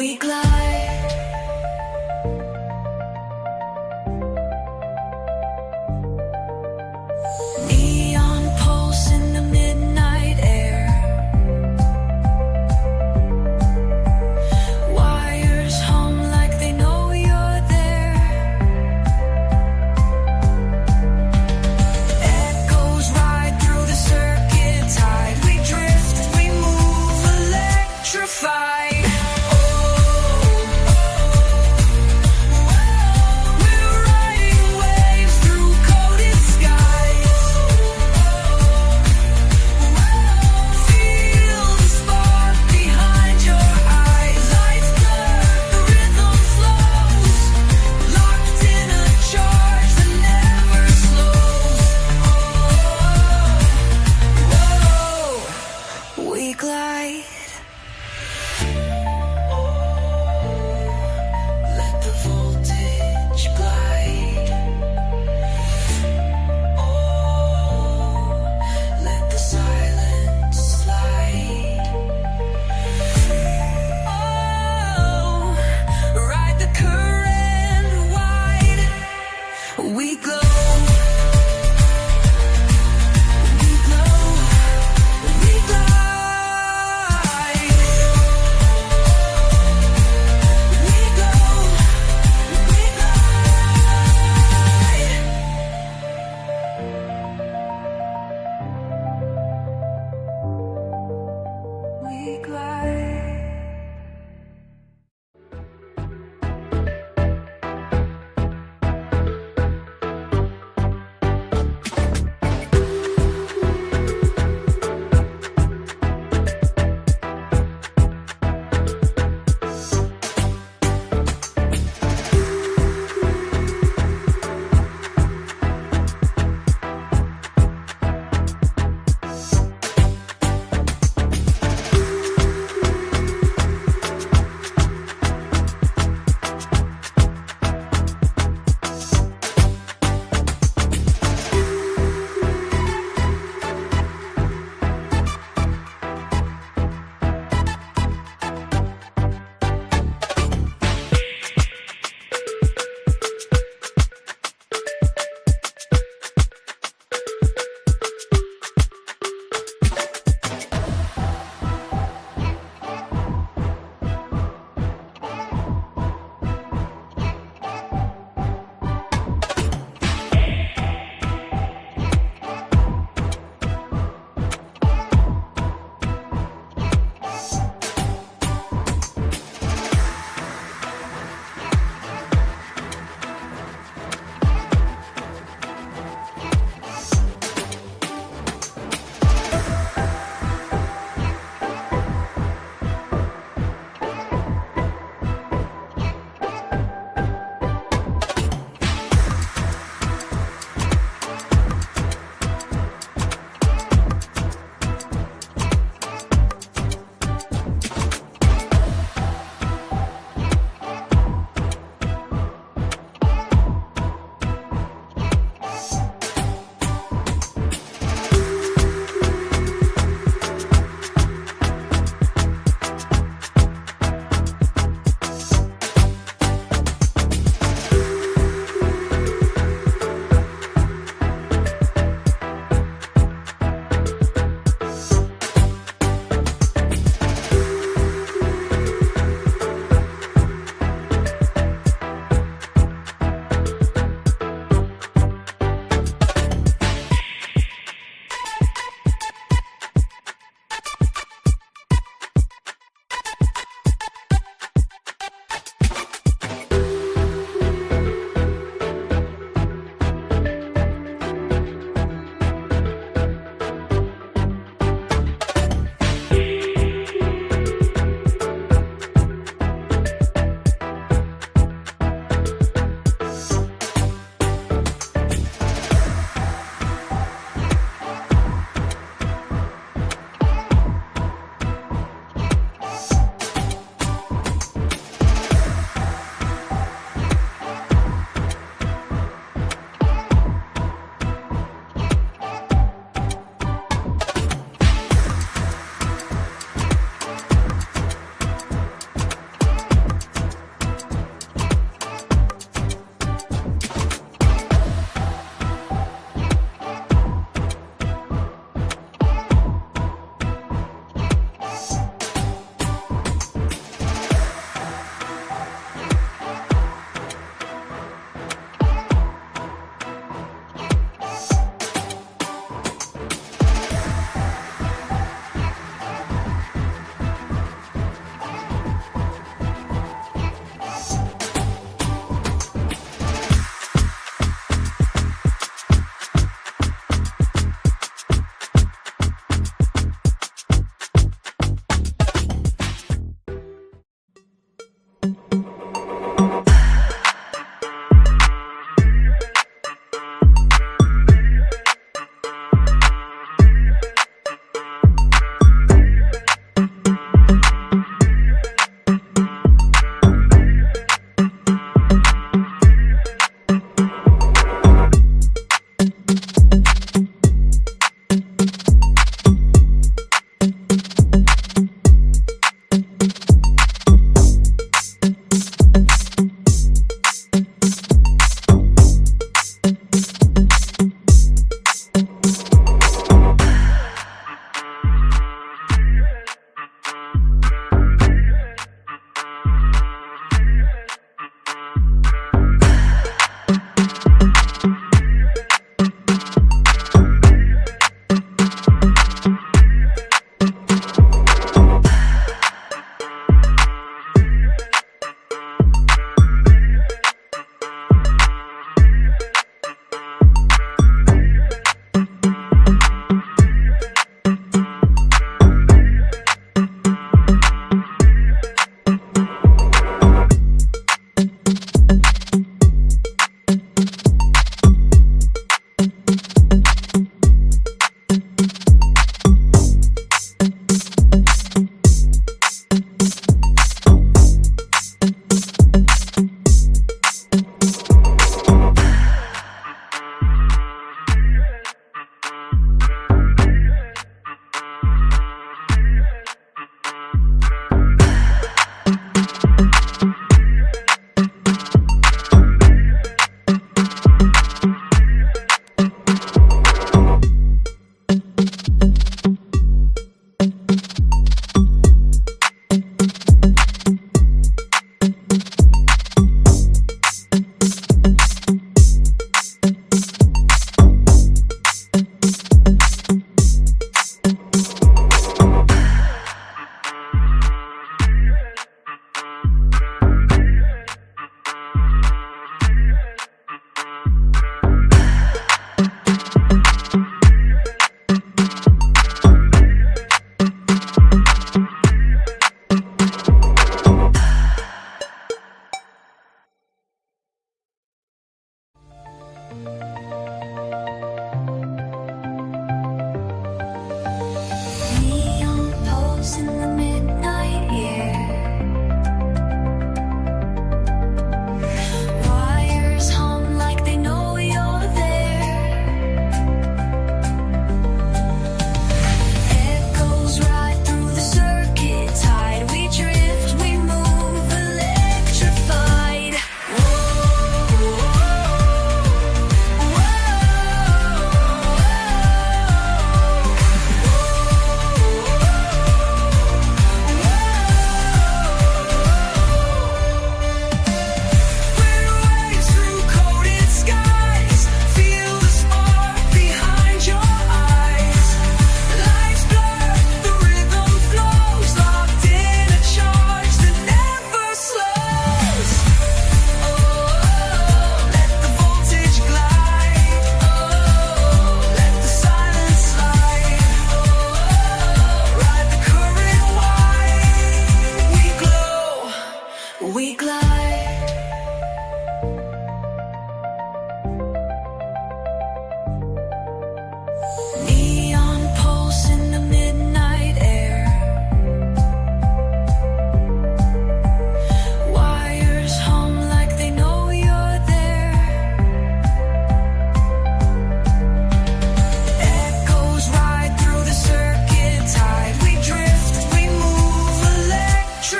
we glide. Neon pulse in the midnight air. Wires hum like they know you're there. Echoes ride through the circuit tide. We drift, we move, electrified. Oh,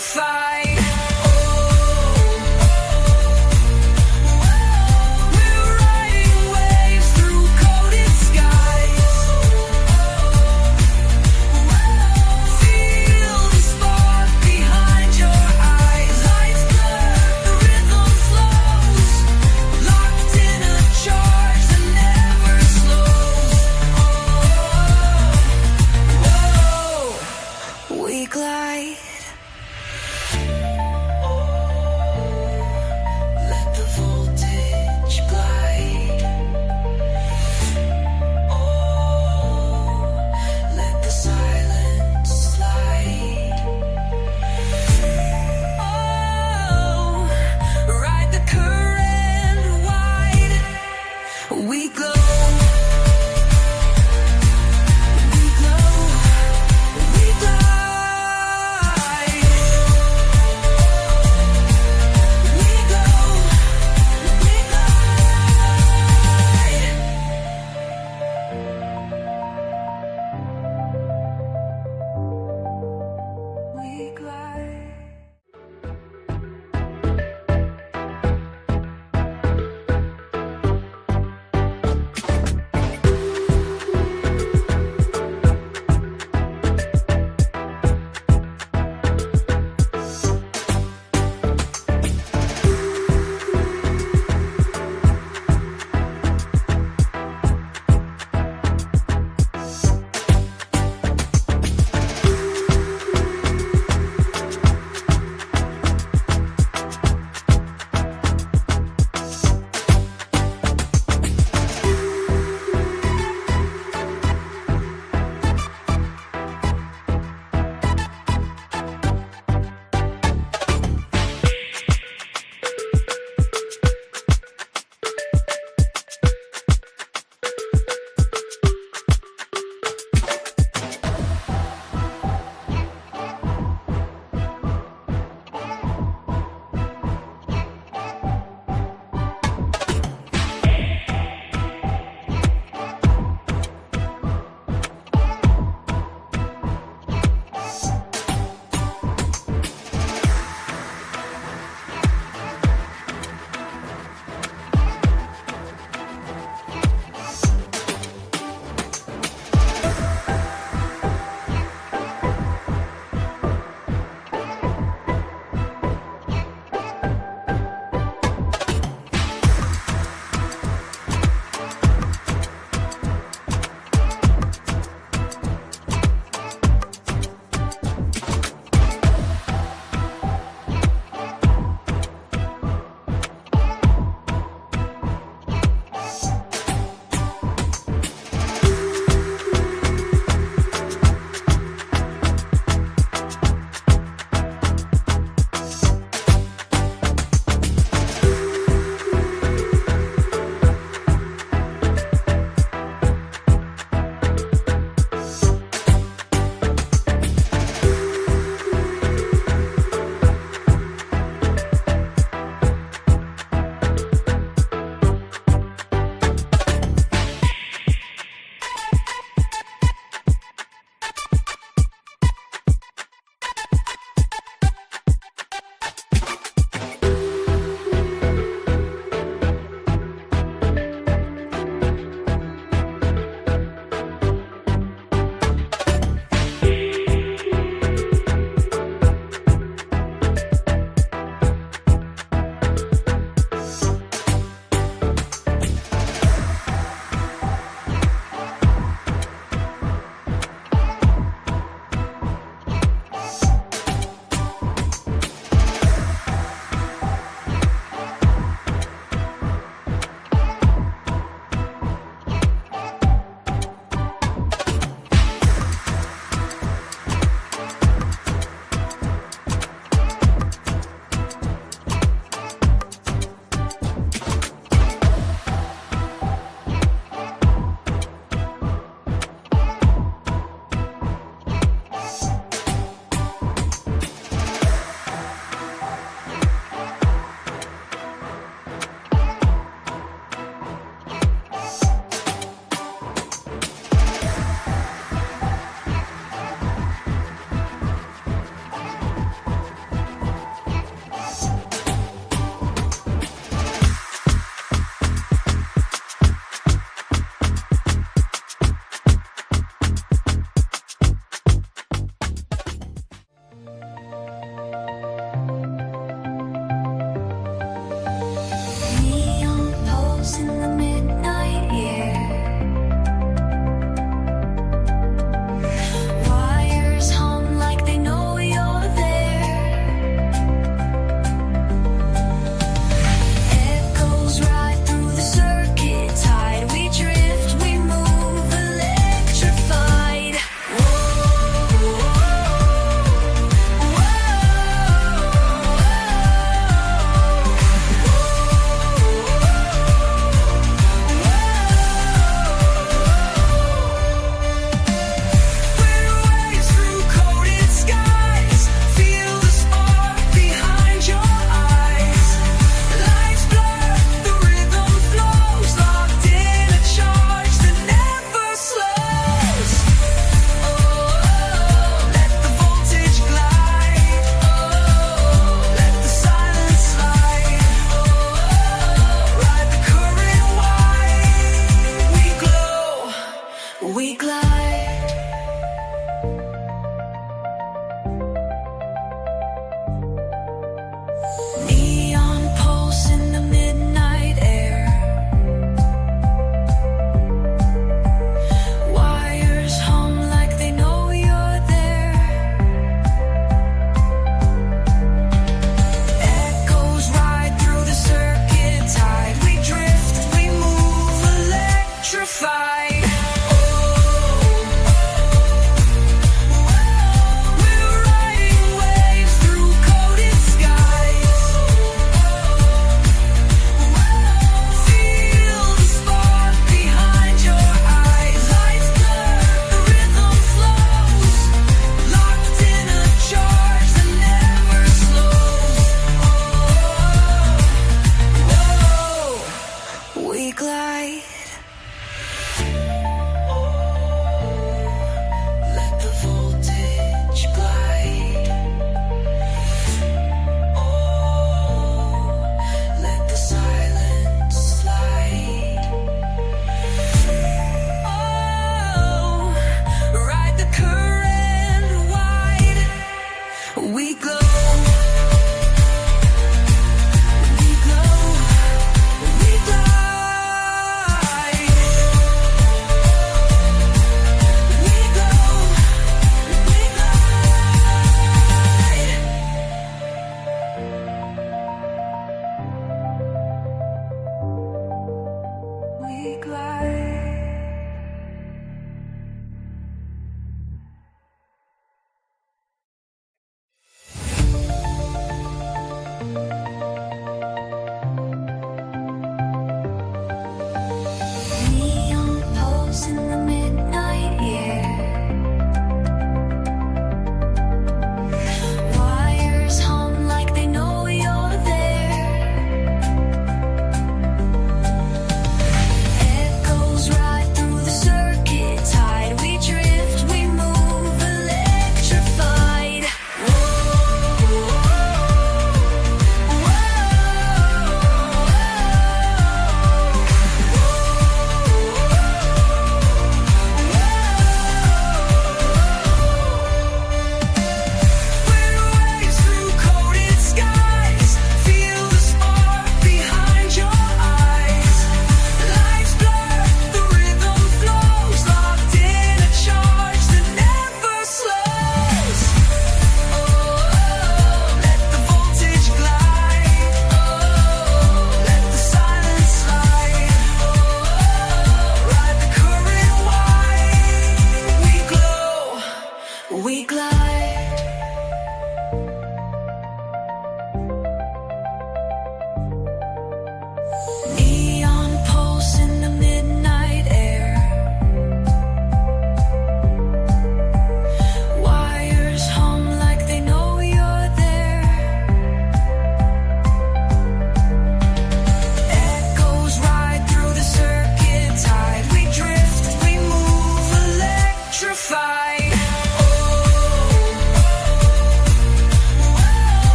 electrified. Oh.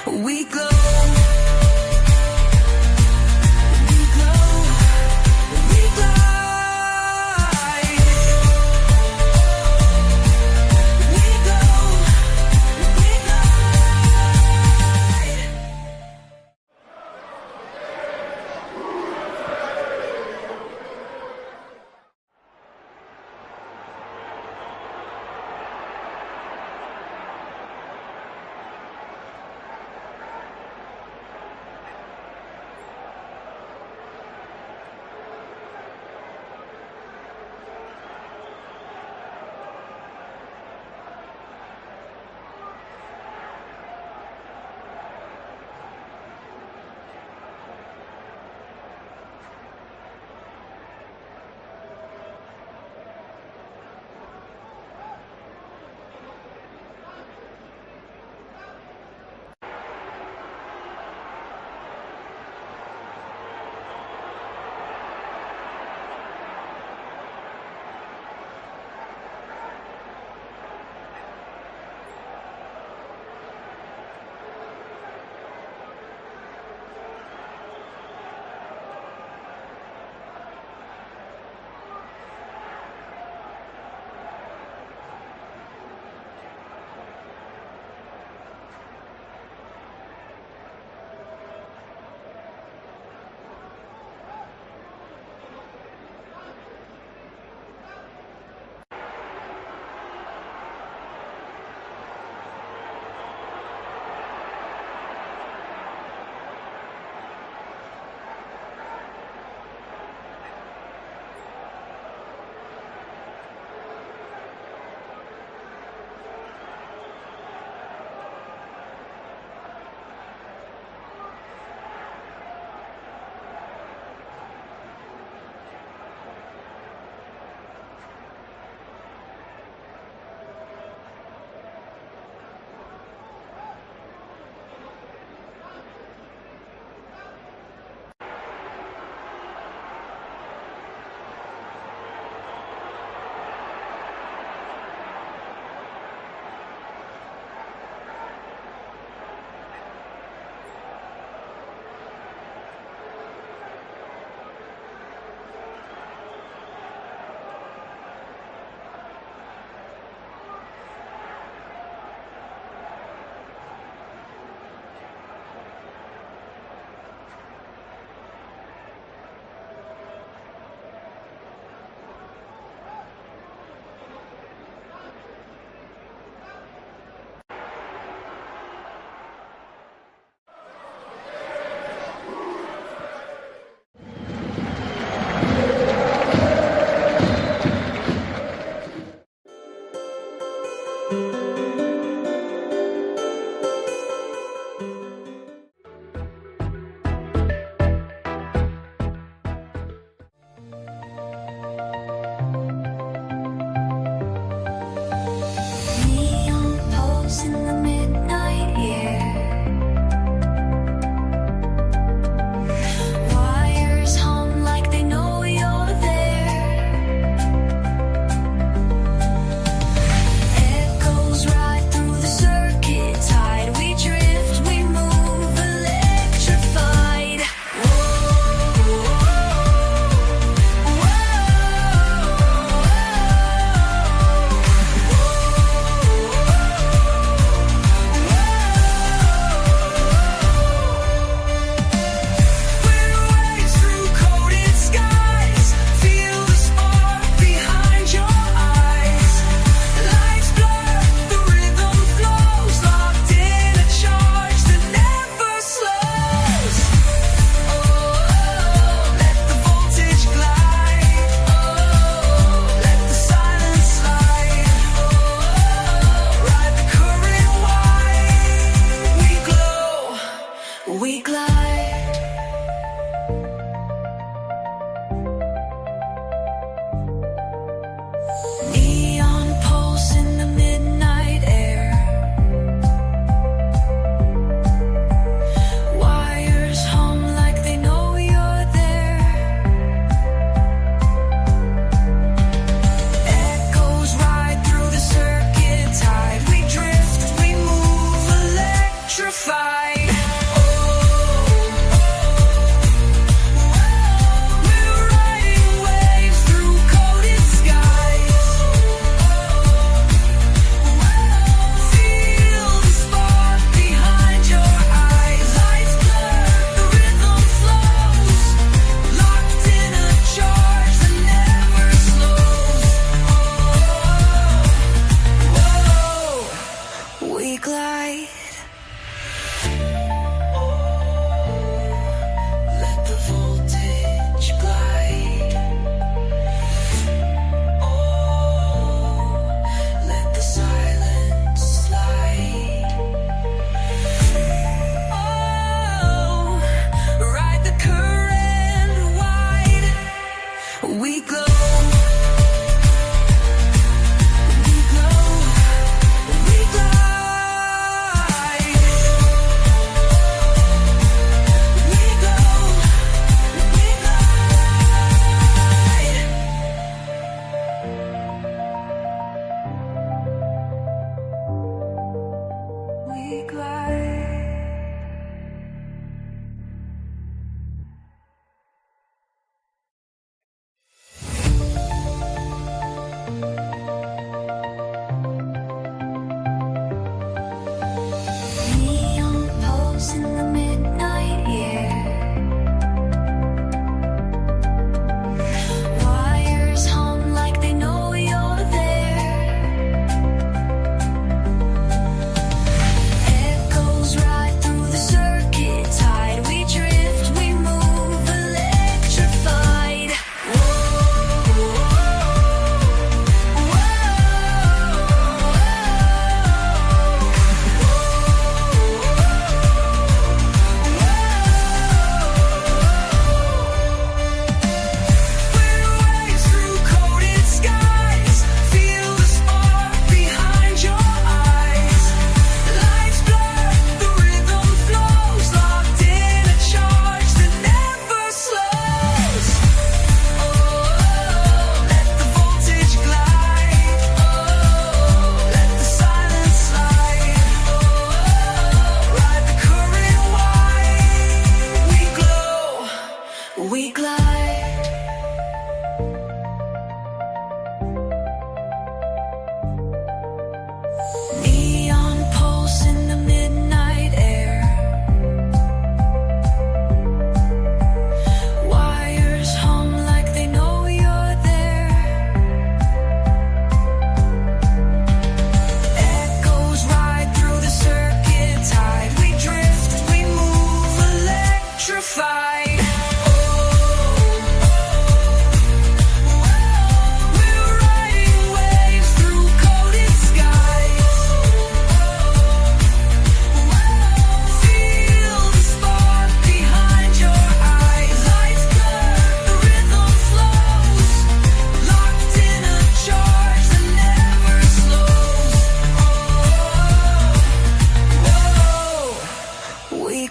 We glow.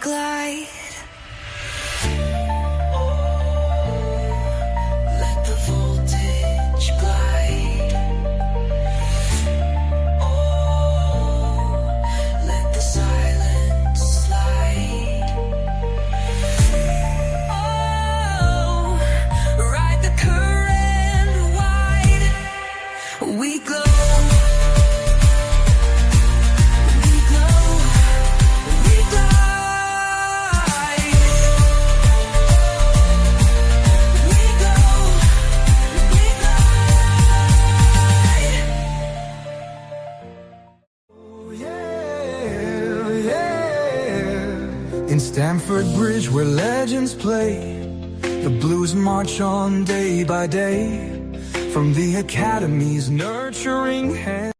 glide. In Stamford Bridge where legends play, the Blues march on day by day, from the academy's nurturing hand.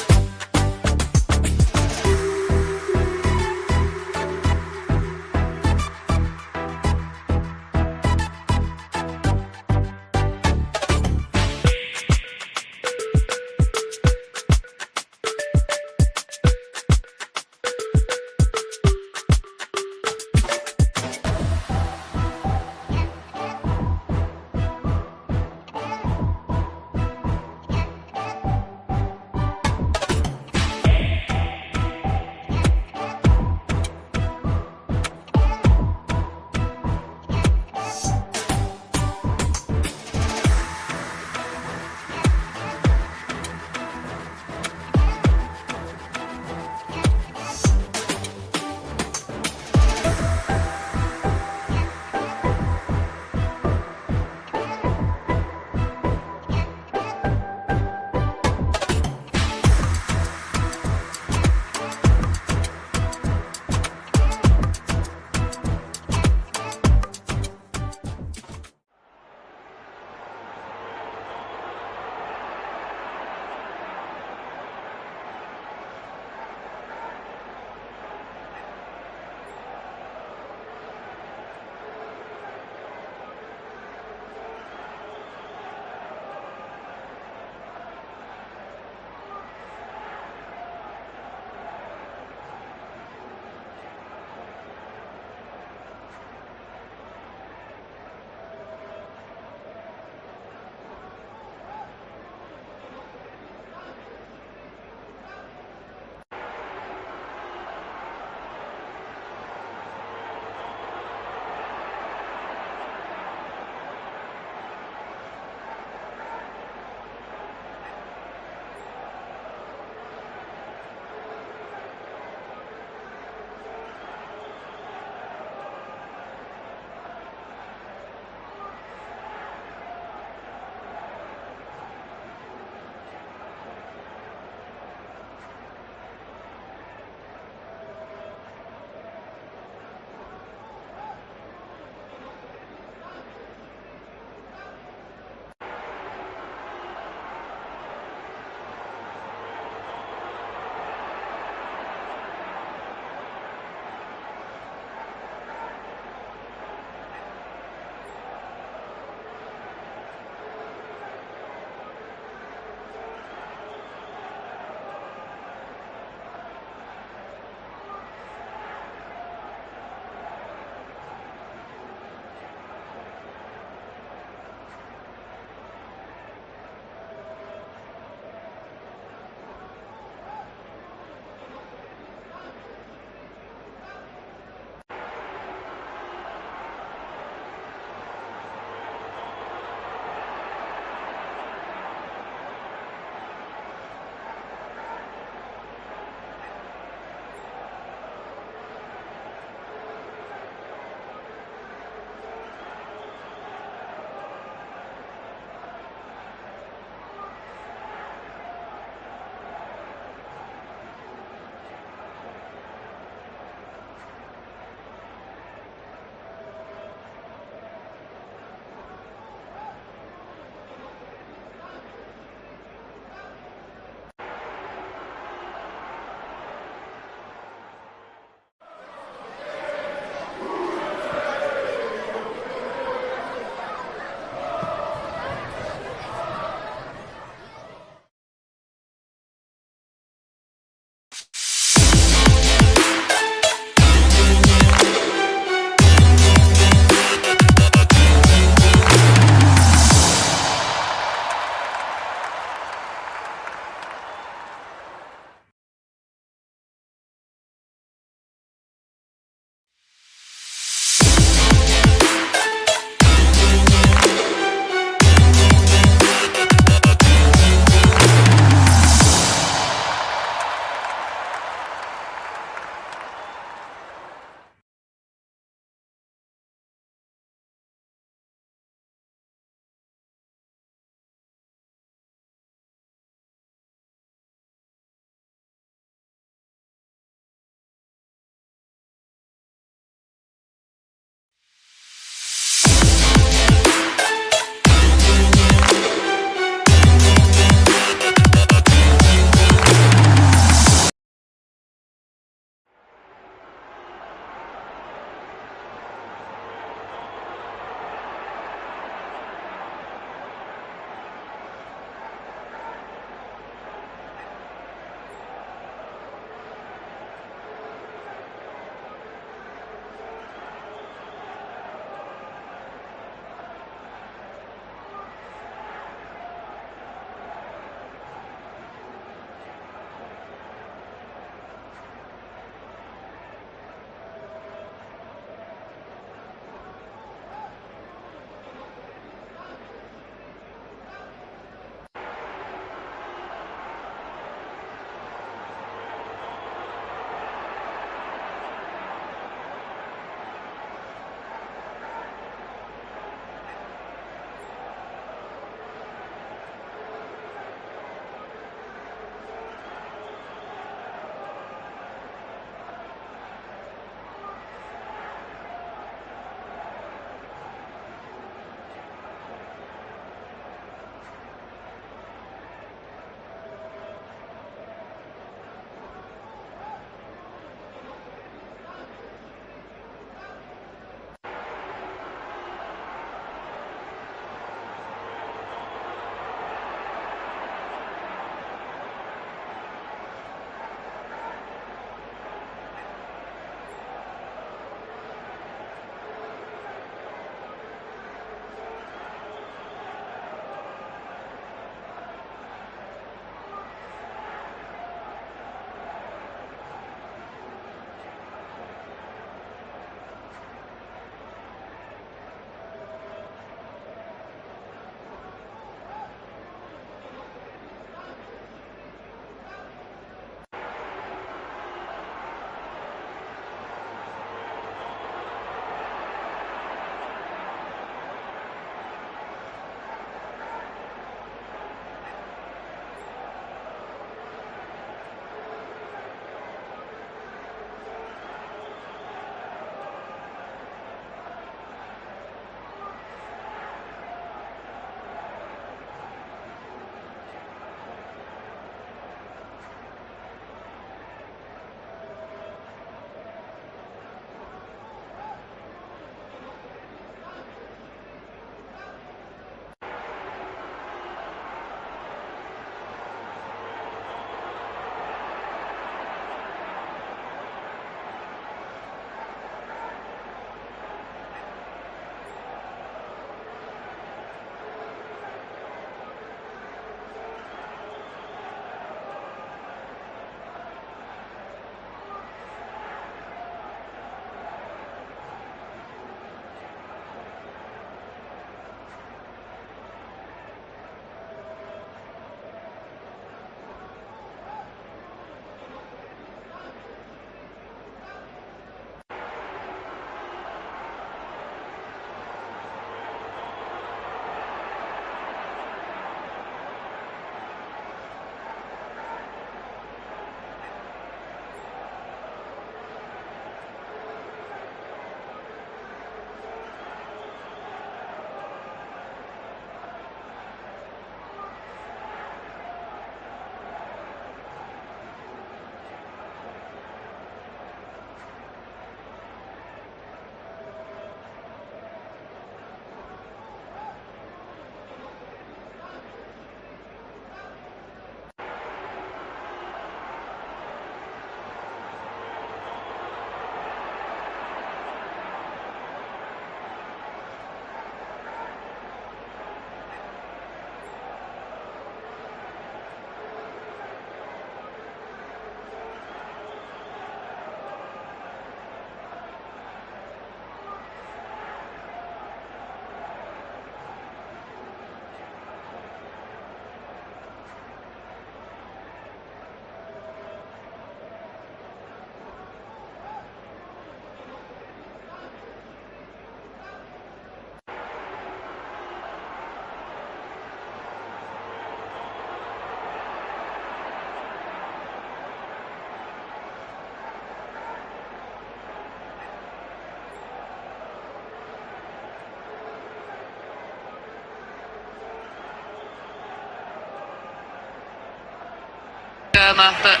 Burma, but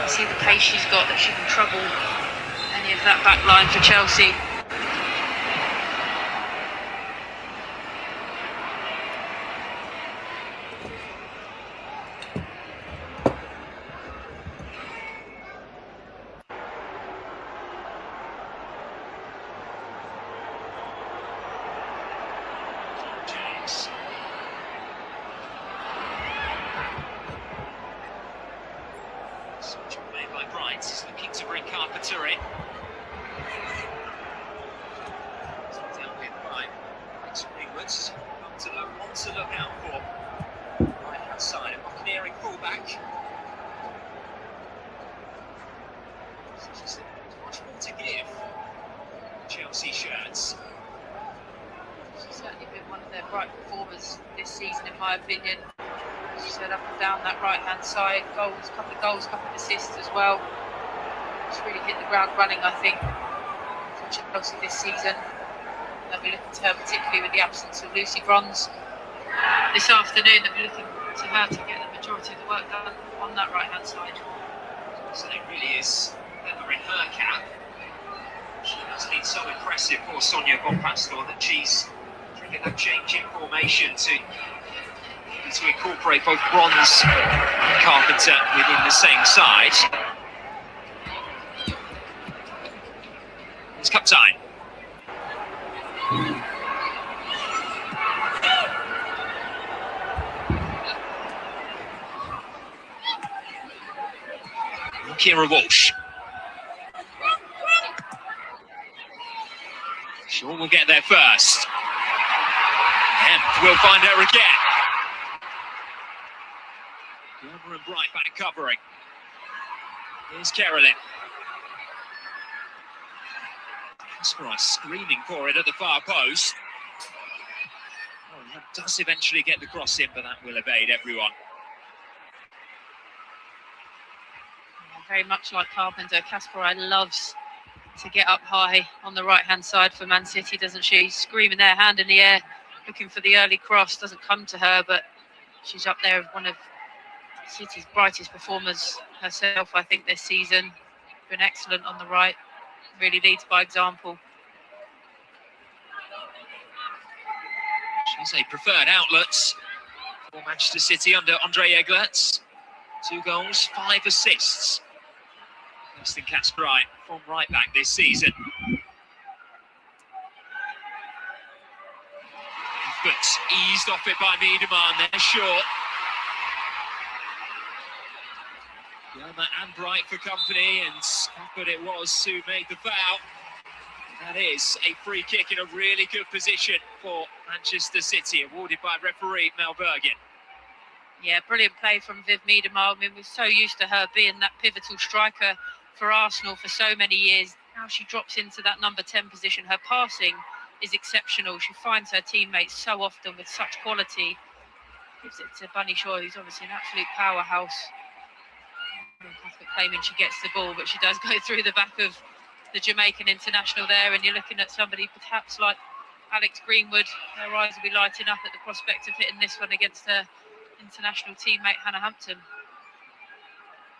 see the pace she's got, that she can trouble any of that back line for Chelsea. Made by Bright, is looking to bring Carpenter in. Down with by Greenwoods. One to look out for. Right hand side, a Buccaneering fullback. She's much more to give. Chelsea shirts. She's certainly been one of their bright performers this season, in my opinion. She's had up and down that right hand side, couple of assists as well. She's really hit the ground running, I think, for Chelsea this season. They'll be looking to her, particularly with the absence of Lucy Bronze this afternoon. They'll be looking to her to get the majority of the work done on that right hand side. So it really is feather in her cap. She has been so impressive for Sonia Bompastor that she's triggered that change in formation to incorporate both Bronze and Carpenter within the same side. It's cup time. Kira Walsh. Sean will get there first. Hemp will find her again. Wilmer and Bright back covering. Here's Carolyn. Kasparov screaming for it at the far post. Oh, that does eventually get the cross in, but that will evade everyone. Very much like Carpenter, Kasparov loves to get up high on the right-hand side for Man City, doesn't she? Screaming there, hand in the air, looking for the early cross. Doesn't come to her, but she's up there, one of City's brightest performers herself, I think, this season. Been excellent on the right, really leads by example. She's a preferred outlet for Manchester City under Andre Eglerts. 2 goals, 5 assists. Kirsten Kasparov from right back this season. But eased off it by Miedema, and they're short. Yama and Bright for company, and but it was who made the foul. That is a free kick in a really good position for Manchester City, awarded by referee Mel Bergen. Yeah, brilliant play from Viv Miedema. I mean, we're so used to her being that pivotal striker for Arsenal for so many years. Now she drops into that number 10 position. Her passing is exceptional. She finds her teammates so often with such quality. Gives it to Bunny Shaw, who's obviously an absolute powerhouse. Claiming she gets the ball, but she does go through the back of the Jamaican international there, and you're looking at somebody perhaps like Alex Greenwood. Her eyes will be lighting up at the prospect of hitting this one against her international teammate Hannah Hampton.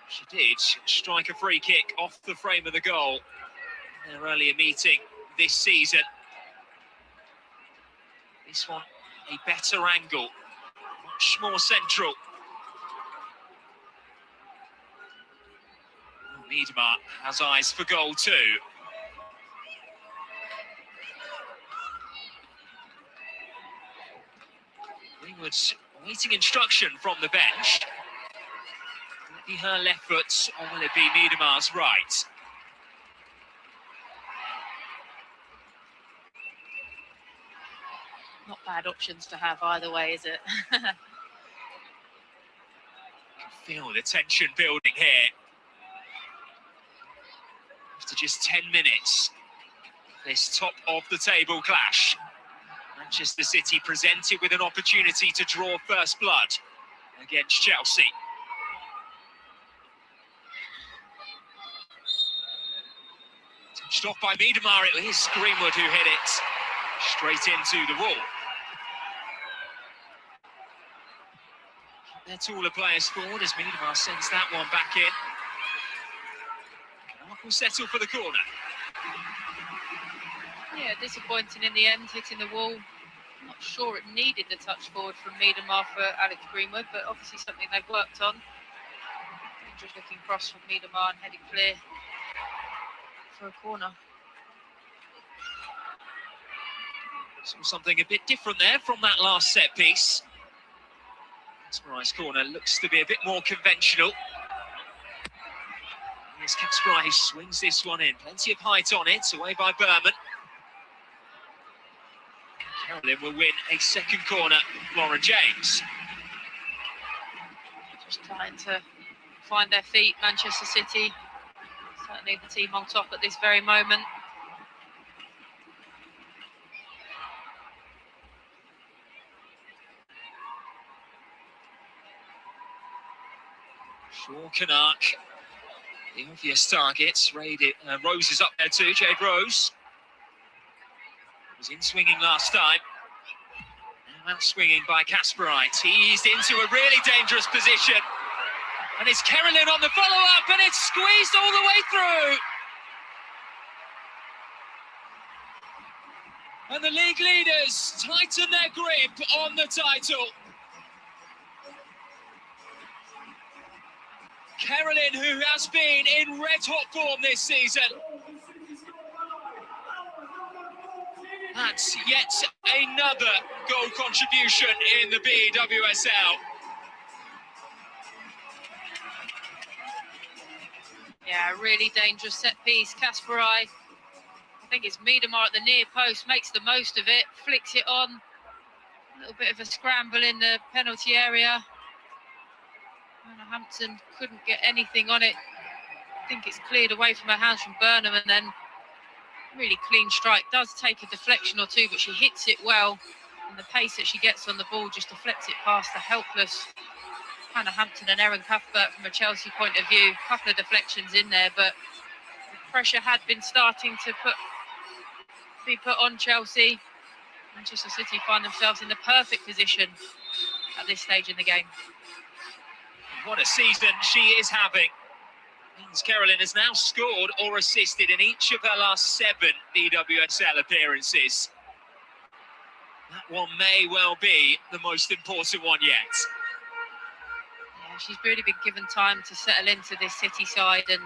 She did strike a free kick off the frame of the goal in their earlier meeting this season. This one a better angle, much more central. Miedema has eyes for goal too. Greenwood waiting instruction from the bench. Will it be her left foot or will it be Miedema's right? Not bad options to have either way, is it? You can feel the tension building here. After just 10 minutes, this top of the table clash. Manchester City presented with an opportunity to draw first blood against Chelsea. Touched off by Miedema, it was Greenwood who hit it straight into the wall. their taller players forward as Miedemar sends that one back in. Mark will settle for the corner. Yeah, disappointing in the end, hitting the wall. I'm not sure it needed the touch forward from Miedemar for Alex Greenwood, but obviously something they've worked on. Just looking cross from Miedemar and heading clear for a corner. Saw something a bit different there from that last set piece. Kasparai's corner looks to be a bit more conventional. Here's Kasparai who swings this one in. Plenty of height on it, away by Berman. Carolyn will win a second corner, Lauren James. Just trying to find their feet, Manchester City. Certainly the team on top at this very moment. Shaw Canuck, the obvious targets. Rose is up there too, Jade Rose. Was in swinging last time. Now out swinging by Kasparai. Teased into a really dangerous position. And it's Carolyn on the follow-up, and it's squeezed all the way through. And the league leaders tighten their grip on the title. Carolyn, who has been in red-hot form this season. That's yet another goal contribution in the BWSL. Yeah, really dangerous set piece. Kasparai, I think it's Miedemar at the near post, makes the most of it, flicks it on. A little bit of a scramble in the penalty area. Hampton couldn't get anything on it. I think it's cleared away from her hands from Burnham, and then really clean strike. Does take a deflection or two, but she hits it well. And the pace that she gets on the ball just deflects it past the helpless Hannah Hampton and Erin Cuthbert from a Chelsea point of view. A couple of deflections in there, but the pressure had been starting to be put on Chelsea. Manchester City find themselves in the perfect position at this stage in the game. What a season she is having. Means Carolyn has now scored or assisted in each of her last 7 BWSL appearances. That one may well be the most important one yet. Yeah, she's really been given time to settle into this City side, and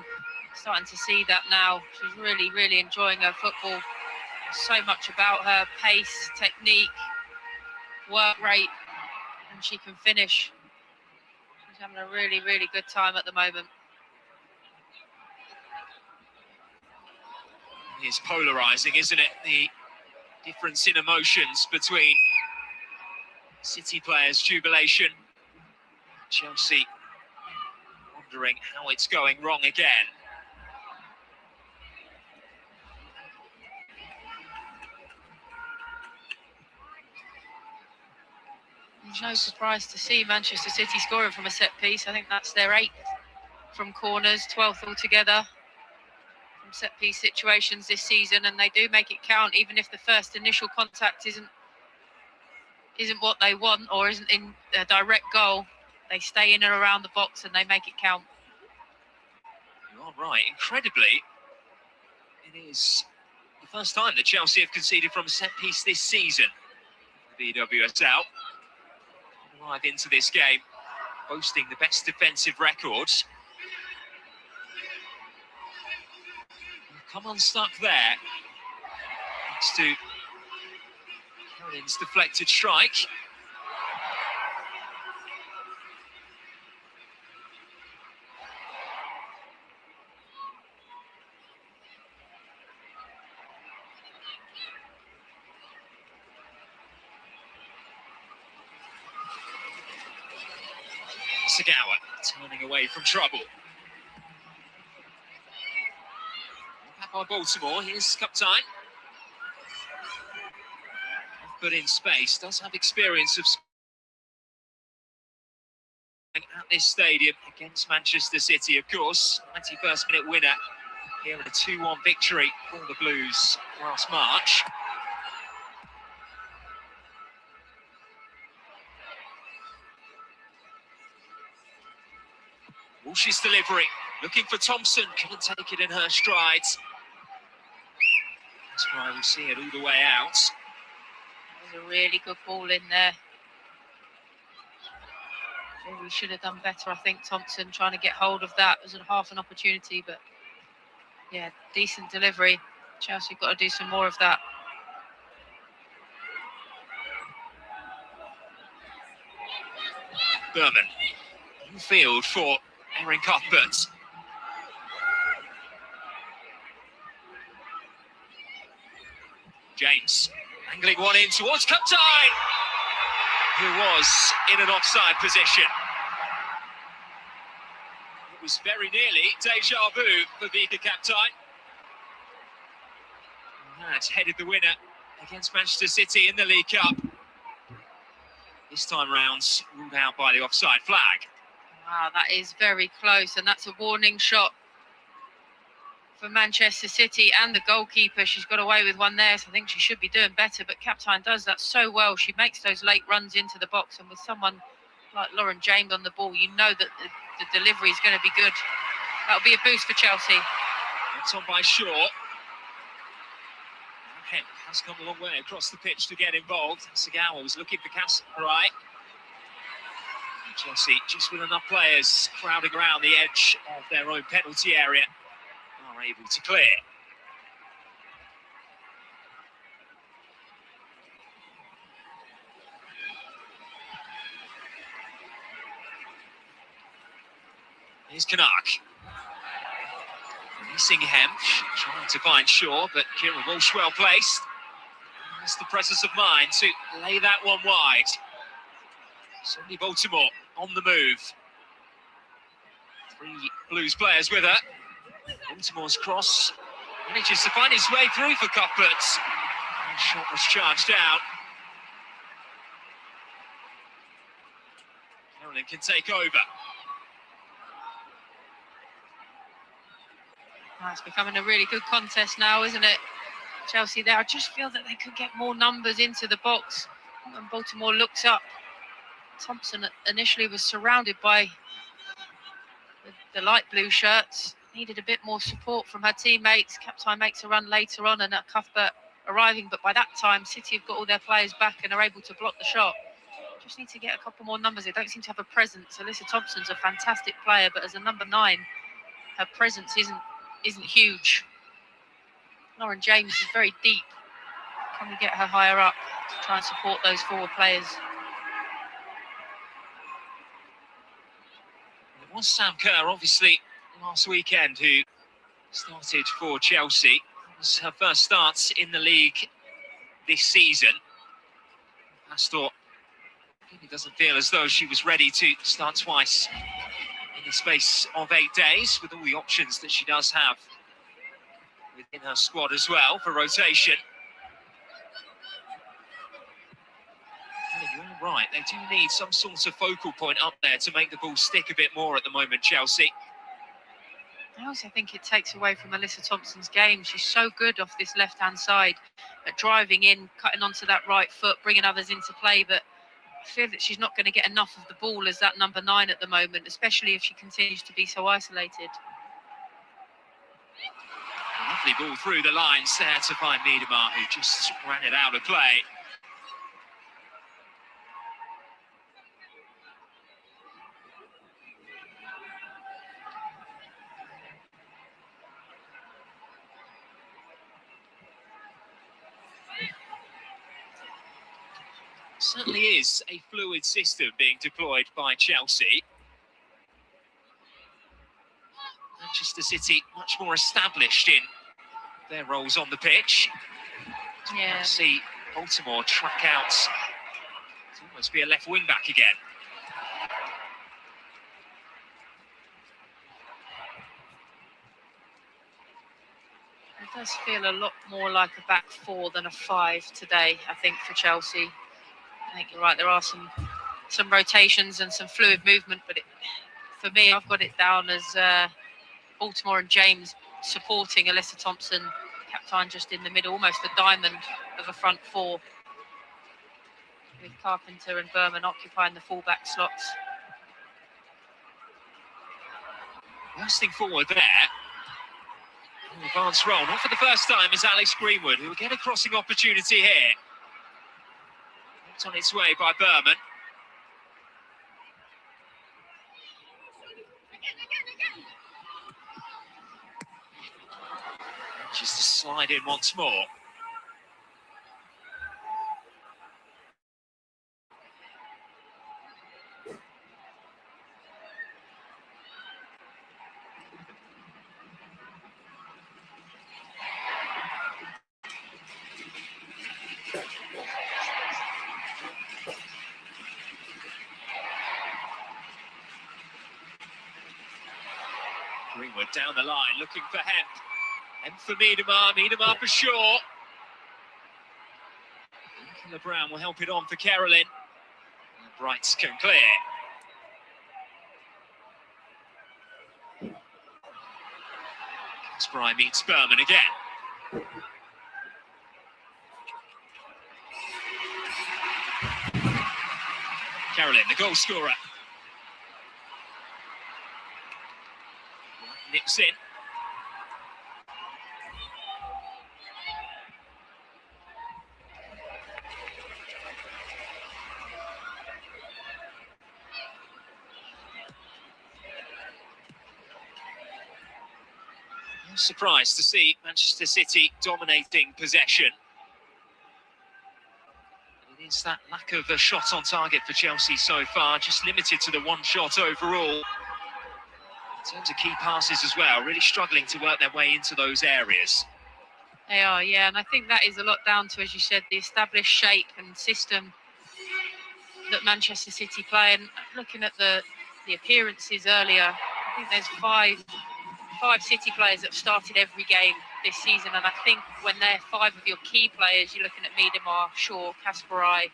starting to see that now. She's really, really enjoying her football. So much about her pace, technique, work rate, and she can finish. She's having a really, really good time at the moment. It's polarising, isn't it? The difference in emotions between City players' jubilation, Chelsea wondering how it's going wrong again. No surprise to see Manchester City scoring from a set piece. I think that's their 8th from corners, 12th altogether from set piece situations this season, and they do make it count, even if the first initial contact isn't what they want or isn't in a direct goal. They stay in and around the box and they make it count. You're right. Incredibly, it is the first time that Chelsea have conceded from a set piece this season. The BWSL live into this game, boasting the best defensive records. Come unstuck there. Next to Carolyn's deflected strike. Sagawa turning away from trouble. Back by Baltimore, here's cup time. But in space, does have experience of at this stadium against Manchester City, of course. 91st minute winner here with a 2-1 victory for the Blues last March. Walsh's delivery, looking for Thompson, couldn't take it in her strides. That's why we see it all the way out. There's a really good ball in there. We should have done better, I think. Thompson trying to get hold of that. It was half an opportunity, but yeah, decent delivery. Chelsea got to do some more of that. Berman in field for Erin Cuthbert. James angling one in towards Kaptein, who was in an offside position. It was very nearly deja vu for Vika Kaptein. Had headed the winner against Manchester City in the League Cup. This time round, ruled out by the offside flag. Wow, that is very close, and that's a warning shot for Manchester City and the goalkeeper. She's got away with one there, so I think she should be doing better, but Kaptein does that so well. She makes those late runs into the box, and with someone like Lauren James on the ball, you know that the delivery is going to be good. That'll be a boost for Chelsea. It's on by Shaw. Hemp has come a long way across the pitch to get involved. Sagawa was looking for Kasparai. Chelsea, just with enough players crowding around the edge of their own penalty area, are able to clear. Here's Canuck. Releasing Hemp, trying to find Shaw, but Kira Walsh well placed. Has the presence of mind to lay that one wide. Sonia Baltimore on the move. 3 Blues players with her. Baltimore's cross manages to find his way through for Cuthbert. The shot was charged out. Carolyn can take over. It's becoming a really good contest now, isn't it? Chelsea there. I just feel that they could get more numbers into the box. When Baltimore looks up, Thompson initially was surrounded by the light blue shirts. Needed a bit more support from her teammates. Kaptein makes a run later on, and Cuthbert arriving. But by that time, City have got all their players back and are able to block the shot. Just need to get a couple more numbers. They don't seem to have a presence. Alyssa Thompson's a fantastic player, but as a number 9, her presence isn't huge. Lauren James is very deep. Can we get her higher up to try and support those forward players? It was Sam Kerr, obviously, last weekend, who started for Chelsea. It was her first starts in the league this season. Pastor really doesn't feel as though she was ready to start twice in the space of 8 days, with all the options that she does have within her squad as well for rotation. You're right, they do need some sort of focal point up there to make the ball stick a bit more at the moment, Chelsea. I also think it takes away from Alyssa Thompson's game. She's so good off this left-hand side at driving in, cutting onto that right foot, bringing others into play, but I feel that she's not going to get enough of the ball as that number 9 at the moment, especially if she continues to be so isolated. A lovely ball through the lines there to find Miedema, who just ran it out of play. Certainly is a fluid system being deployed by Chelsea. Manchester City much more established in their roles on the pitch. Yeah. See Baltimore track out to almost be a left wing back again. It does feel a lot more like a back 4 than a 5 today, I think, for Chelsea. I think you're right, there are some rotations and some fluid movement, but for me, I've got it down as Baltimore and James supporting Alyssa Thompson, Kaptein just in the middle, almost a diamond of a front 4, with Carpenter and Berman occupying the fullback slots. bursting forward there. Advanced roll, not for the first time, is Alex Greenwood, who will get a crossing opportunity here. It's on its way by Berman. Just to slide in once more. Greenwood down the line, looking for Hemp. Hemp for Miedema for Shaw. Killer Brown will help it on for Carolyn. And Brights can clear. Spry meets Berman again. Carolyn, the goal scorer. Nips in. No surprise to see Manchester City dominating possession. It is that lack of a shot on target for Chelsea so far, just limited to the one shot overall. In terms of key passes as well, really struggling to work their way into those areas. They are, yeah, and I think that is a lot down to, as you said, the established shape and system that Manchester City play. And looking at the appearances earlier, I think there's five City players that have started every game this season, and I think when they're five of your key players, you're looking at Miedema, Shaw, Kasparai,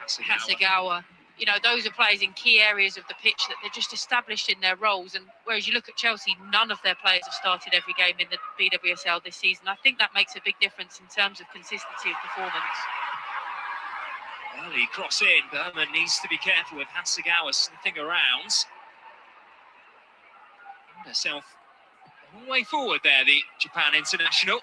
Hasegawa. You know, those are players in key areas of the pitch that they're just established in their roles. And whereas you look at Chelsea, none of their players have started every game in the BWSL this season. I think that makes a big difference in terms of consistency of performance. Early cross in, Berman needs to be careful with Hasegawa sniffing around. Herself a long way forward there, the Japan international.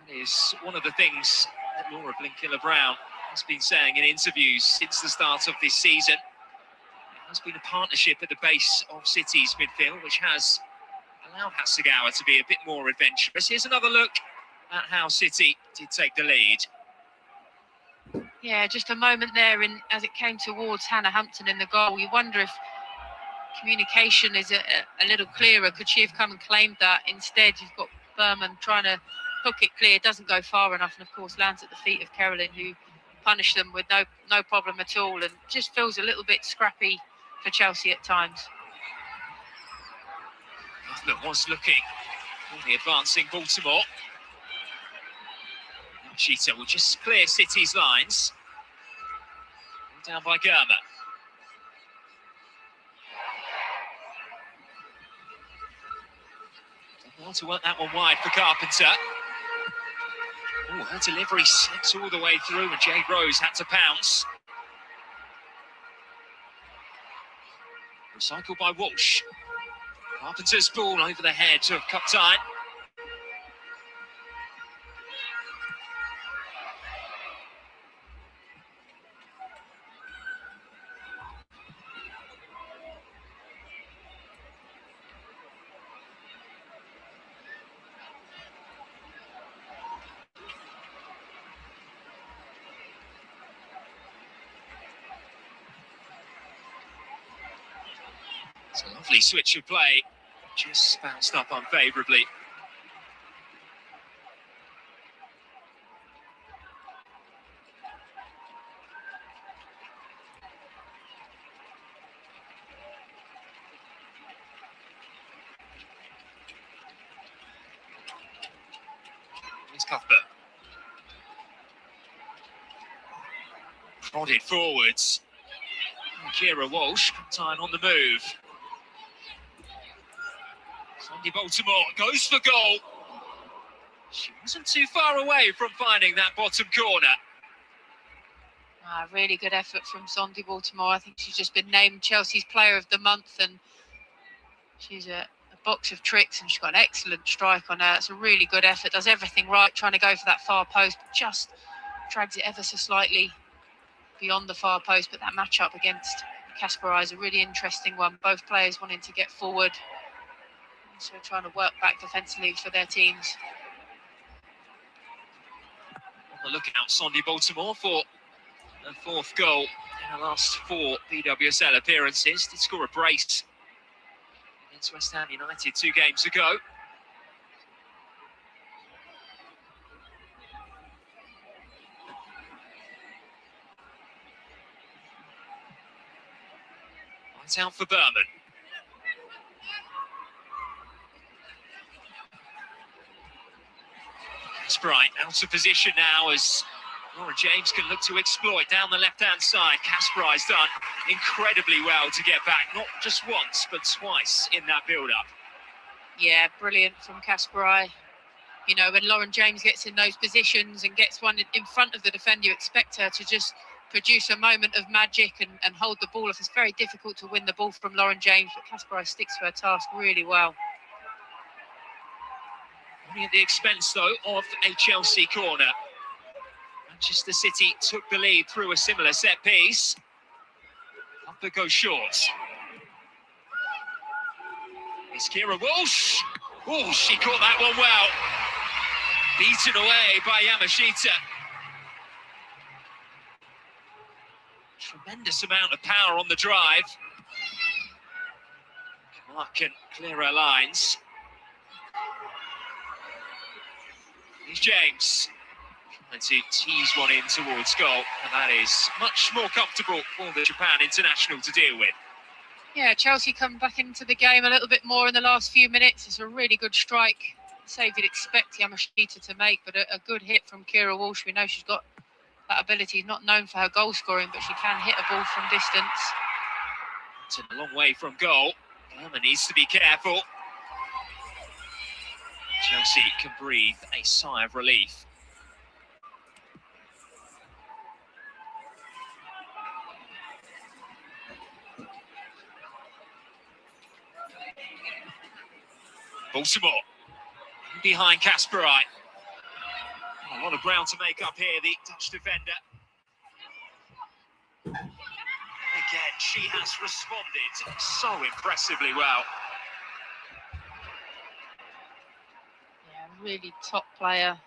That is one of the things that Laura Blinkiller-Brown has been saying in interviews since the start of this season. It has been a partnership at the base of City's midfield, which has allowed Hasegawa to be a bit more adventurous. Here's another look at how City did take the lead. Yeah, just a moment there as it came towards Hannah Hampton in the goal. You wonder if communication is a little clearer. Could she have come and claimed that? Instead, you've got Berman trying to hook it clear, doesn't go far enough, and of course lands at the feet of Carolyn, who punished them with no problem at all, and just feels a little bit scrappy for Chelsea at times. That was looking for the advancing Baltimore. Cheetah will just clear City's lines. Down by Germa. Well, to work that one wide for Carpenter. Oh, her delivery slips all the way through, and Jade Rose had to pounce. Recycled by Walsh. Carpenter's ball over the head of Kaptein. It's a lovely switch of play, just bounced up unfavourably. Here's Cuthbert. Prodded forwards. Kira Walsh, time on the move. Sonia Baltimore goes for goal. She wasn't too far away from finding that bottom corner. Really good effort from Sonia Bompastor. I think she's just been named Chelsea's Player of the Month, and she's a box of tricks, and she's got an excellent strike on her. It's a really good effort, does everything right, trying to go for that far post, but just drags it ever so slightly beyond the far post. But that matchup against Kasparov is a really interesting one. Both players wanting to get forward, so trying to work back defensively for their teams. On the lookout, Sonia Bompastor for her 4th goal in her last 4 BWSL appearances. Did score a brace against West Ham United 2 games ago. It's out for Berman. That's right, out of position now as Lauren James can look to exploit down the left-hand side. Kasparov has done incredibly well to get back, not just once, but twice in that build-up. Yeah, brilliant from Kasparov. You know, when Lauren James gets in those positions and gets one in front of the defender, you expect her to just produce a moment of magic and hold the ball off. It's very difficult to win the ball from Lauren James, but Kasparov sticks to her task really well. Only at the expense, though, of a Chelsea corner. Manchester City took the lead through a similar set piece. Up it goes short. It's Kira Walsh. Oh, she caught that one well. Beaten away by Yamashita. Tremendous amount of power on the drive. Mark can clear her lines. Here's James. Trying to tease one in towards goal, and that is much more comfortable for the Japan international to deal with. Yeah, Chelsea come back into the game a little bit more in the last few minutes. It's a really good strike. Save you'd expect Yamashita to make, but a good hit from Kira Walsh. We know she's got that ability, not known for her goal scoring, but she can hit a ball from distance. It's a long way from goal. Berman needs to be careful. Chelsea can breathe a sigh of relief. Baltimore behind Kasparov. A lot of ground to make up here, the Dutch defender. Again, she has responded so impressively well. Yeah, really top player.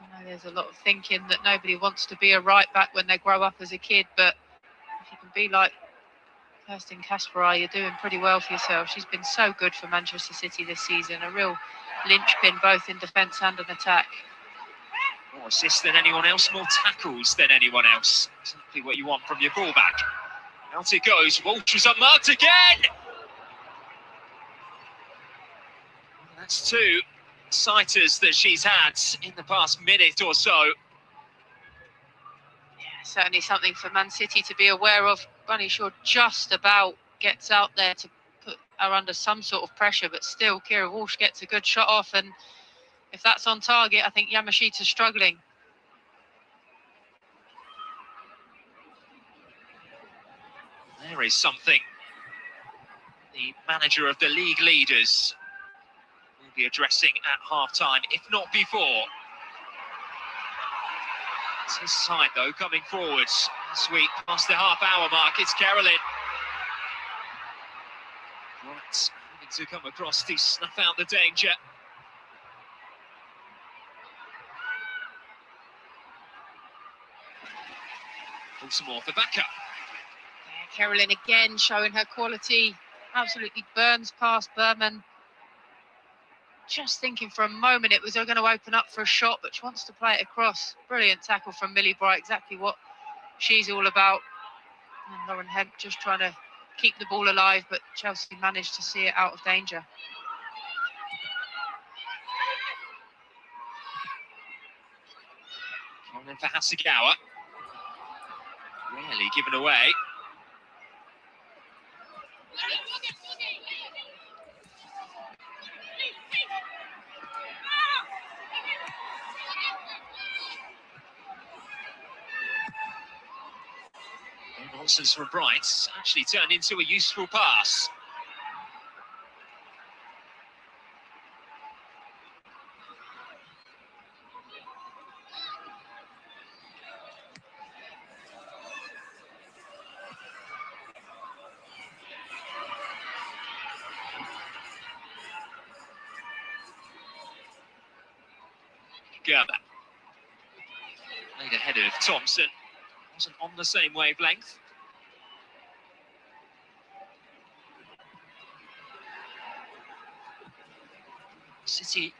I know there's a lot of thinking that nobody wants to be a right back when they grow up as a kid, but if you can be like Kirsten Kasparov, you're doing pretty well for yourself. She's been so good for Manchester City this season, a real linchpin both in defence and in attack. More assists than anyone else, more tackles than anyone else. Exactly what you want from your fullback. Out it goes, Walsh was unmarked again! That's 2 sighters that she's had in the past minute or so. Yeah, certainly something for Man City to be aware of. Bunny Shaw just about gets out there to put her under some sort of pressure, but still Kira Walsh gets a good shot off, and if that's on target, I think Yamashita's struggling. There is something the manager of the league leaders will be addressing at half-time, if not before. It's his side, though, coming forwards as we pass the half-hour mark. It's Carolyn. Right, having to come across to snuff out the danger. Baltimore for backup. Yeah, Carolyn again showing her quality. Absolutely burns past Berman. Just thinking for a moment it was going to open up for a shot, but she wants to play it across. Brilliant tackle from Millie Bright, exactly what she's all about. And Lauren Hemp just trying to keep the ball alive, but Chelsea managed to see it out of danger. On in for Hasegawa. Rarely given away. nonsense from Bright actually turned into a useful pass. Gerber. Laid ahead of Thompson. Wasn't on the same wavelength. City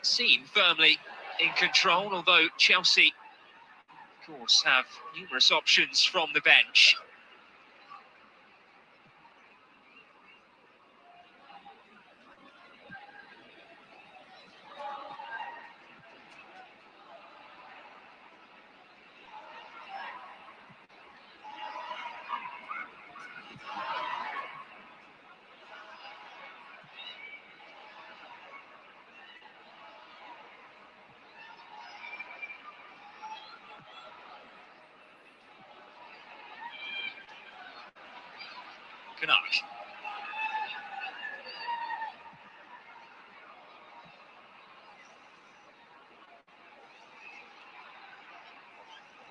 seem firmly in control, although Chelsea, of course, have numerous options from the bench. Canuck.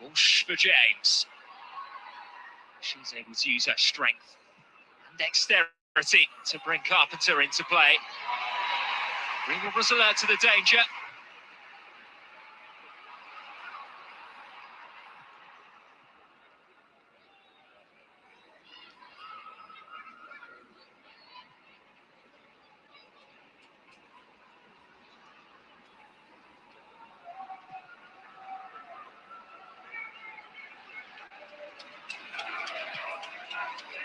Walsh for James. She's able to use her strength and dexterity to bring Carpenter into play. Greenwood was alert to the danger.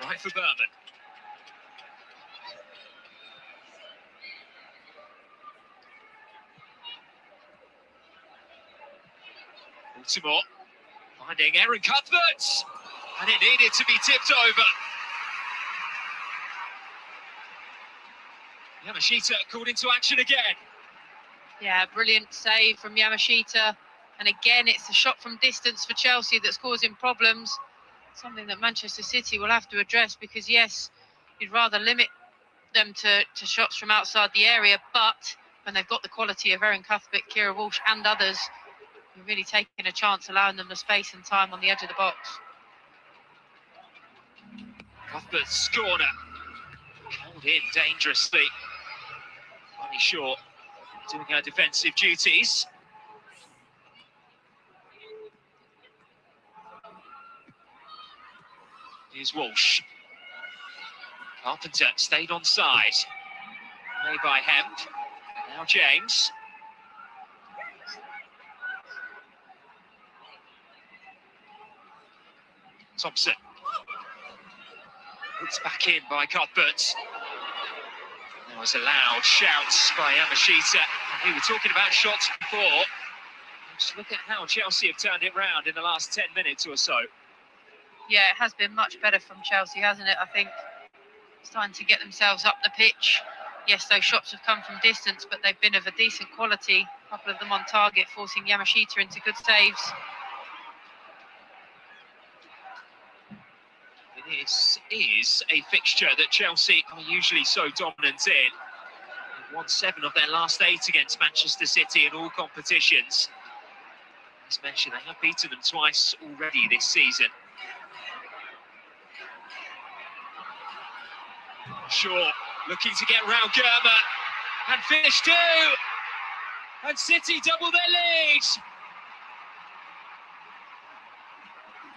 Right for Berman. Baltimore finding Aaron Cuthbert, and it needed to be tipped over. Yamashita called into action again. Yeah, brilliant save from Yamashita. And again, it's the shot from distance for Chelsea that's causing problems. Something that Manchester City will have to address because, yes, you'd rather limit them to shots from outside the area, but when they've got the quality of Erin Cuthbert, Kira Walsh and others, you're really taking a chance, allowing them the space and time on the edge of the box. Cuthbert's corner. Held in dangerously. Bunny Shaw doing her defensive duties. Here's Walsh. Carpenter stayed on side. Made by Hemp. Now James. Thompson. It's back in by Cuthbert. There was a loud shout by Yamashita. We were talking about shots before. Just look at how Chelsea have turned it round in the last 10 minutes or so. Yeah, it has been much better from Chelsea, hasn't it? I think it's starting to get themselves up the pitch. Yes, those shots have come from distance, but they've been of a decent quality. A couple of them on target, forcing Yamashita into good saves. This is a fixture that Chelsea are usually so dominant in. They've won 7 of their last 8 against Manchester City in all competitions. As mentioned, they have beaten them twice already this season. Shaw looking to get round Gerber and finish 2. And City double their lead.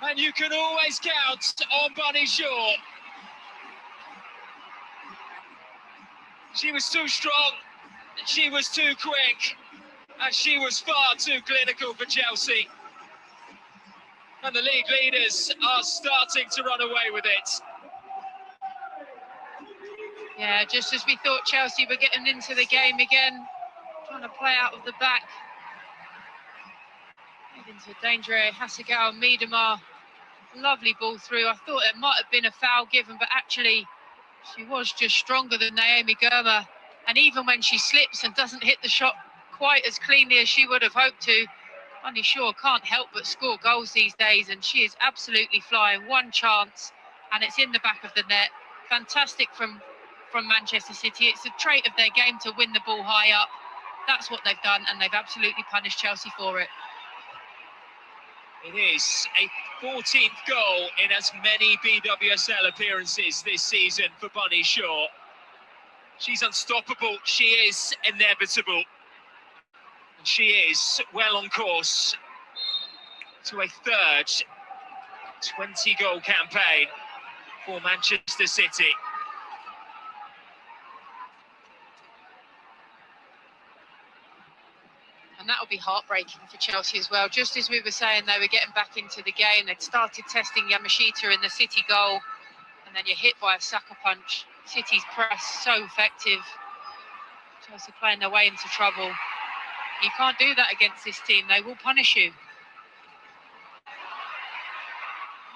And you can always count on Bunny Shaw. She was too strong, she was too quick, and she was far too clinical for Chelsea. And the league leaders are starting to run away with it. Yeah, just as we thought Chelsea were getting into the game again, trying to play out of the back. Into danger area, Hasegawa, Miedemar, lovely ball through. I thought it might have been a foul given, but actually she was just stronger than Naomi Gerber. And even when she slips and doesn't hit the shot quite as cleanly as she would have hoped to, Bunny Shaw can't help but score goals these days, and she is absolutely flying. One chance, and it's in the back of the net. Fantastic from Manchester City. It's a trait of their game to win the ball high up. That's what they've done, and they've absolutely punished Chelsea for it. It is a 14th goal in as many BWSL appearances this season for Bunny Shaw. She's unstoppable. She is inevitable. And she is well on course to a third 20-goal campaign for Manchester City. And that'll be heartbreaking for Chelsea as well. Just as we were saying, they were getting back into the game. They'd started testing Yamashita in the City goal, and then you're hit by a sucker punch. City's press so effective. Chelsea playing their way into trouble. You can't do that against this team. They will punish you.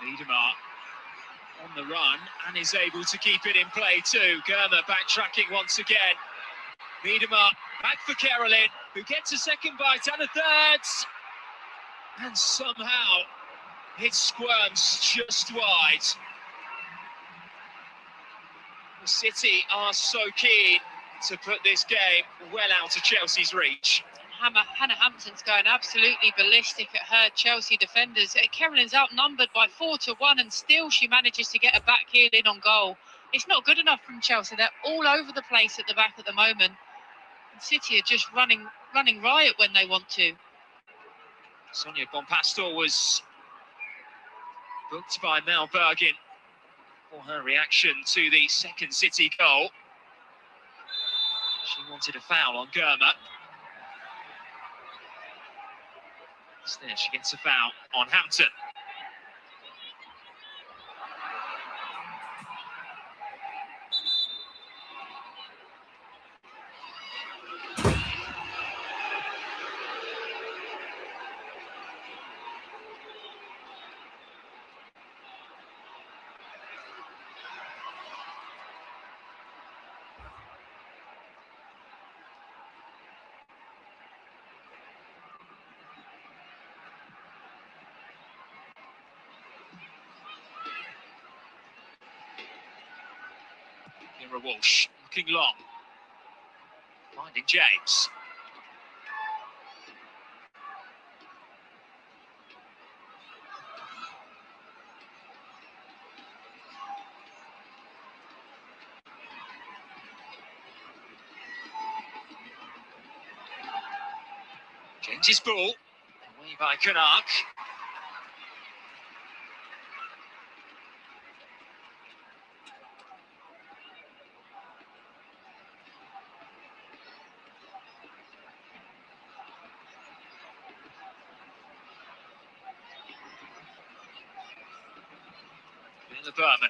Miedema on the run and is able to keep it in play too. Germer backtracking once again. Miedema back for Carolyn, who gets a second bite and a third. And somehow it squirms just wide. The City are so keen to put this game well out of Chelsea's reach. Hannah Hampton's going absolutely ballistic at her Chelsea defenders. Carolyn's outnumbered by 4-1, and still she manages to get a back heel in on goal. It's not good enough from Chelsea. They're all over the place at the back at the moment. And City are just running riot when they want to. Sonia Bompastor was booked by Mel Bergin for her reaction to the second City goal. She wanted a foul on Germer. Instead, she gets a foul on Hampton. Walsh looking long, finding James. James's ball, away by Canuck. Berman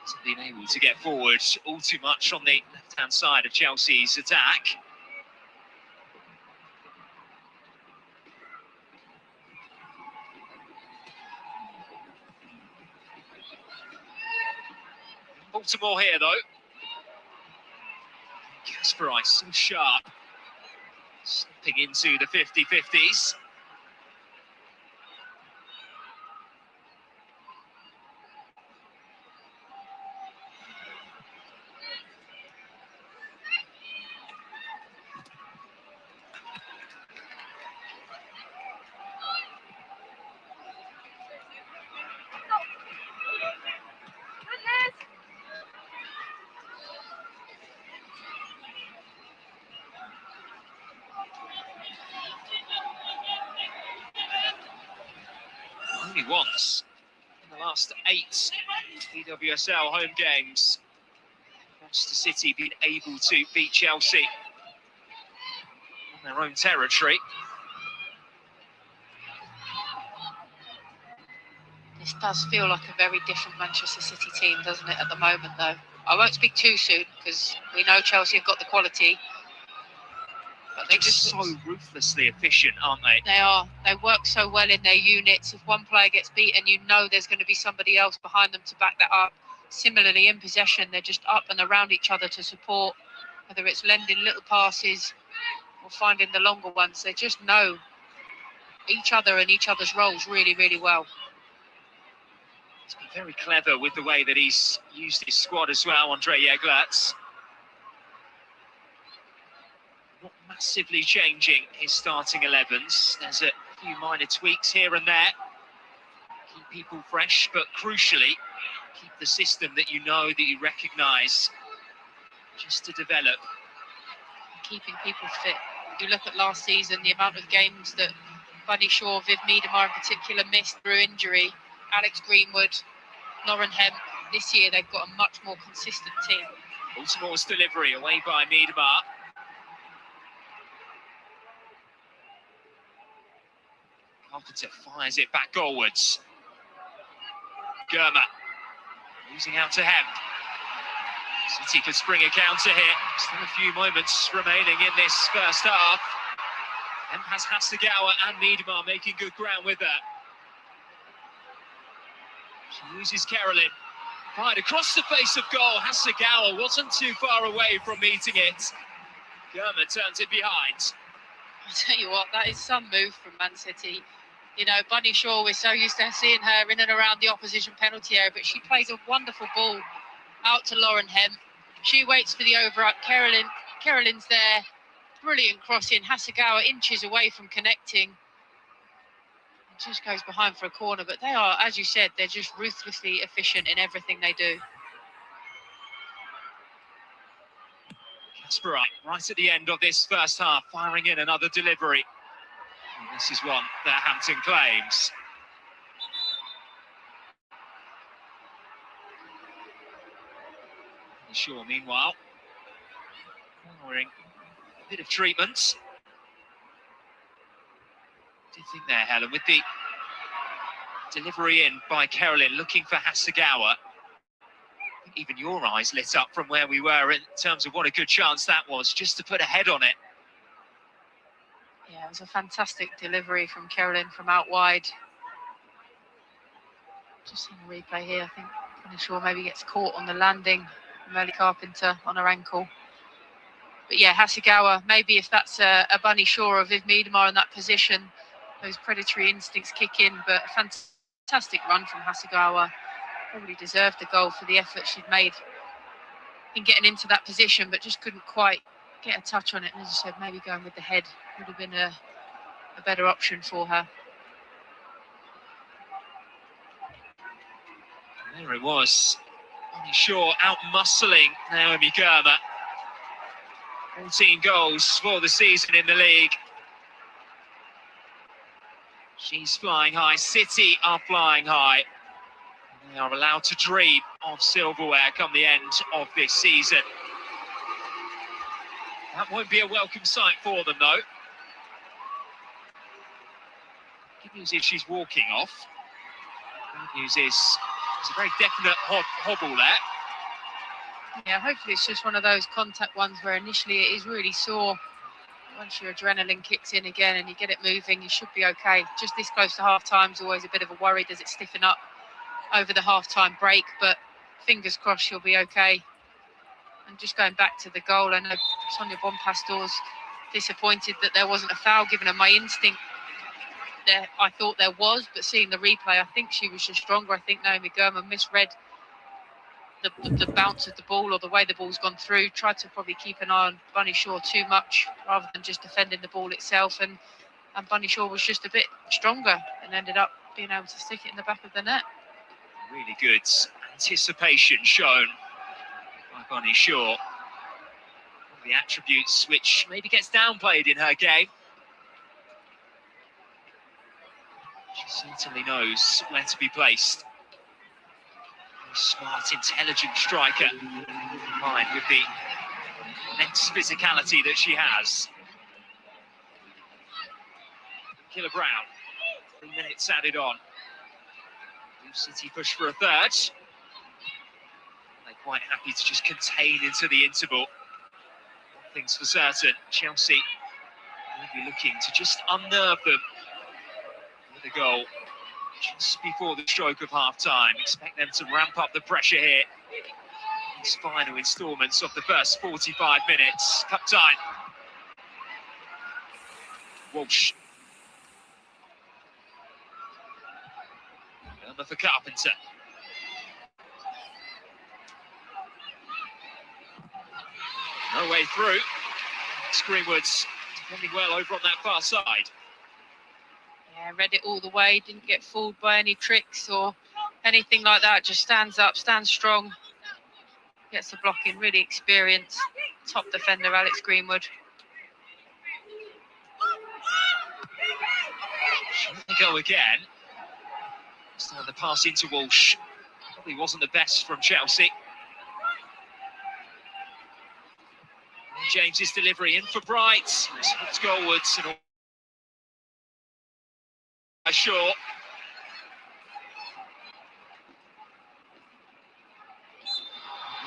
hasn't been able to get forward all too much on the left-hand side of Chelsea's attack. Baltimore here though. Kasparov so sharp, slipping into the 50-50s. Only once in the last 8 BWSL home games, Manchester City been able to beat Chelsea on their own territory. This does feel like a very different Manchester City team, doesn't it, at the moment, though? I won't speak too soon, because we know Chelsea have got the quality. But they're just so ruthlessly efficient, aren't they? They are. They work so well in their units. If one player gets beaten, you know there's going to be somebody else behind them to back that up. Similarly, in possession, they're just up and around each other to support, whether it's lending little passes or finding the longer ones. They just know each other and each other's roles really, really well. He's been very clever with the way that he's used his squad as well, Andre Jeglerts. Not massively changing his starting 11s. There's a few minor tweaks here and there. Keep people fresh, but crucially, keep the system that you know, that you recognise, just to develop. Keeping people fit. You look at last season, the amount of games that Bunny Shaw, Viv Miedema in particular missed through injury, Alex Greenwood, Lauren Hemp. This year they've got a much more consistent team. Baltimore's delivery away by Miedema. Carpenter fires it back goalwards. Germer losing out to Hemp. City could spring a counter here. Still a few moments remaining in this first half. Hemp has Hasegawa and Miedema making good ground with her. She loses Carolyn. Fired across the face of goal. Hasegawa wasn't too far away from meeting it. Germer turns it behind. I'll tell you what, that is some move from Man City. You know, Bunny Shaw, we're so used to seeing her in and around the opposition penalty area, but she plays a wonderful ball out to Lauren Hemp. She waits for the over-up. Carolyn's there. Brilliant crossing. Hasegawa inches away from connecting. It just goes behind for a corner, but they are, as you said, they're just ruthlessly efficient in everything they do. Kasparov, right at the end of this first half, firing in another delivery. And this is one that Hampton claims. Shaw, meanwhile, cornering a bit of treatment. What do you think there, Helen, with the delivery in by Carolyn, looking for Hasegawa? I think even your eyes lit up from where we were in terms of what a good chance that was, just to put a head on it. Yeah, it was a fantastic delivery from Carolyn from out wide. Just in the replay here, I think Bunny Shaw maybe gets caught on the landing. Melly Carpenter on her ankle. But yeah, Hasegawa, maybe if that's a Bunny Shaw or Viv Miedema in that position, those predatory instincts kick in. But a fantastic run from Hasegawa. Probably deserved the goal for the effort she'd made in getting into that position, but just couldn't quite get a touch on it. And as I said, maybe going with the head would have been a better option for her. There it was. Bunny Shaw out-muscling Naomi Germer. 14 goals for the season in the league. She's flying high. City are flying high. They are allowed to dream of silverware come the end of this season. That won't be a welcome sight for them, though. Good news is she's walking off. Bad news is it's a very definite hobble there. Yeah, hopefully it's just one of those contact ones where initially it is really sore. Once your adrenaline kicks in again and you get it moving, you should be okay. Just this close to half-time is always a bit of a worry. Does it stiffen up over the half-time break? But fingers crossed she'll be okay. And just going back to the goal, I know Sonia Bompastor's disappointed that there wasn't a foul given her. My instinct there, I thought there was, but seeing the replay, I think she was just stronger. I think Naomi Germer misread the bounce of the ball or the way the ball's gone through, tried to probably keep an eye on Bunny Shaw too much rather than just defending the ball itself, and Bunny Shaw was just a bit stronger and ended up being able to stick it in the back of the net. Really good anticipation shown by Bunny Shaw. The attributes which maybe gets downplayed in her game. She certainly knows where to be placed. Smart, intelligent striker, combined with the immense physicality that she has. Killer Brown, 3 minutes added on. Blue City push for a third. They're quite happy to just contain into the interval. One thing's for certain, Chelsea will be looking to just unnerve them with a goal just before the stroke of half-time. Expect them to ramp up the pressure here. These final instalments of the first 45 minutes. Cup time. Walsh. Over for Carpenter. No way through. Greenwood's defending well over on that far side. Yeah, read it all the way, didn't get fooled by any tricks or anything like that, just stands up, stands strong, gets the block in, really experienced. Top defender, Alex Greenwood. Shouldn't go again. So the pass into Walsh probably wasn't the best from Chelsea. And James's delivery in for Bright. It's goalwards and all. Sure.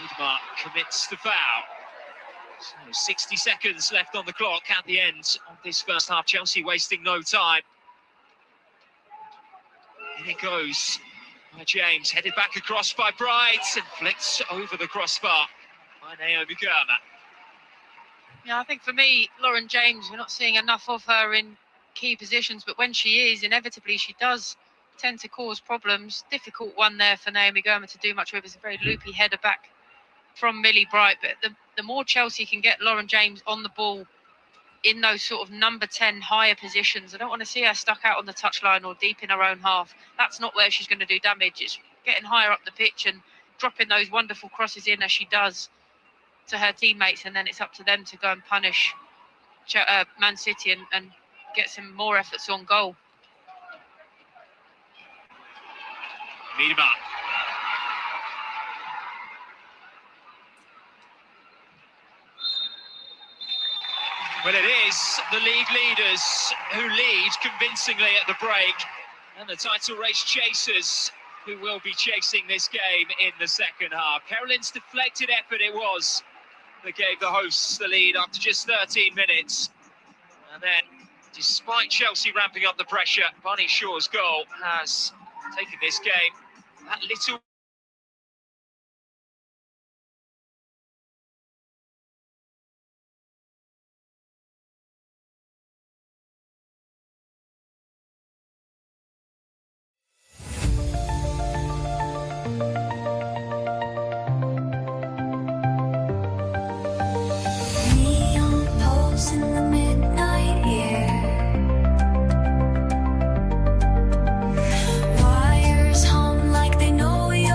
Wiedemann commits the foul. So 60 seconds left on the clock at the end of this first half. Chelsea wasting no time. In it goes by James, headed back across by Bright and flicked over the crossbar by Naomi Girma. Yeah, I think for me, Lauren James, we're not seeing enough of her in key positions, but when she is, inevitably she does tend to cause problems. Difficult one there for Naomi Girma to do much with. It's a very loopy header back from Millie Bright, but the more Chelsea can get Lauren James on the ball in those sort of number 10 higher positions, I don't want to see her stuck out on the touchline or deep in her own half. That's not where she's going to do damage. It's getting higher up the pitch and dropping those wonderful crosses in as she does to her teammates, and then it's up to them to go and punish Man City and get some more efforts on goal. Wiedemann. Well, it is the league leaders who lead convincingly at the break, and the title race chasers who will be chasing this game in the second half. Carolyn's deflected effort it was that gave the hosts the lead after just 13 minutes. And then, despite Chelsea ramping up the pressure, Bunny Shaw's goal has taken this game that little. Neon poles in the midnight air. Wires hum like they know you're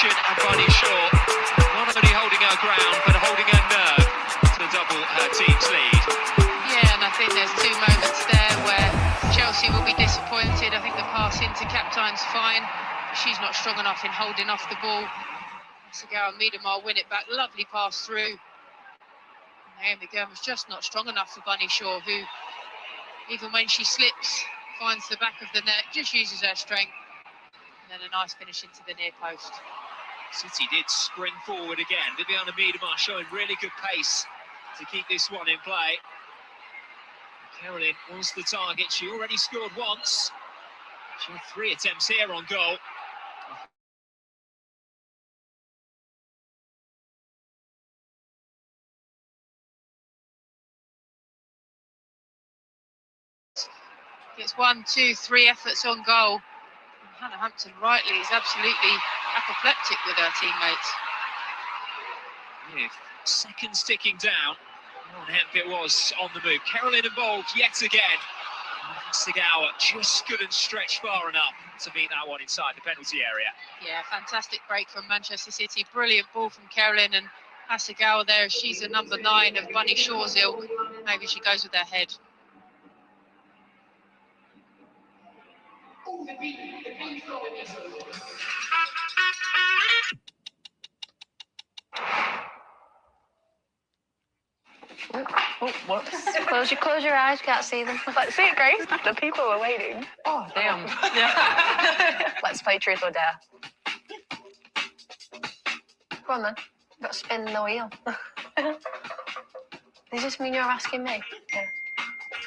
possession, and Bunny Shaw not only holding her ground, but holding her nerve to double her team's lead. Yeah, and I think there's two moments there where Chelsea will be disappointed. I think the pass into Captain's fine. She's not strong enough in holding off the ball. Asagawa and Miedemar win it back. Lovely pass through. Naomi Gurman's just not strong enough for Bunny Shaw, who, even when she slips, finds the back of the net, just uses her strength. And then a nice finish into the near post. City did spring forward again. Viviana Miedemar showing really good pace to keep this one in play. Caroline was the target. She already scored once. She had 3 attempts here on goal. Gets 1, 2, 3 efforts on goal. And Hannah Hampton-Wrightley is absolutely apoplectic with her teammates. With seconds ticking down. And Hemp it was on the move. Caroline involved yet again. Asagawa just couldn't stretch far enough to beat that one inside the penalty area. Yeah, fantastic break from Manchester City. Brilliant ball from Caroline, and Asagawa there. She's a number 9 of Bunny Shaw's ilk. Maybe she goes with her head. Oh, whoops. Close your eyes, can't see them. Let's see it, Grace. The people are waiting. Oh, damn. Yeah. Let's play truth or dare. Go on, then. You've got to spin the wheel. Does this mean you're asking me? Yeah.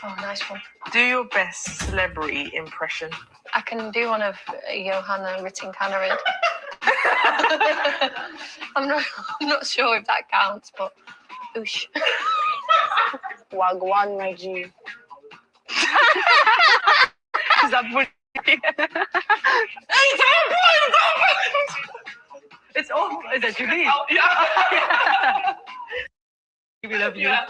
Oh, nice one. Do your best celebrity impression. I can do one of Johanna Ritting-Kannerid. I'm not sure if that counts, but oosh. Wagwan, my G. Is that bullying? It's all. Is that Julie? Oh, yeah. We love you. Yeah.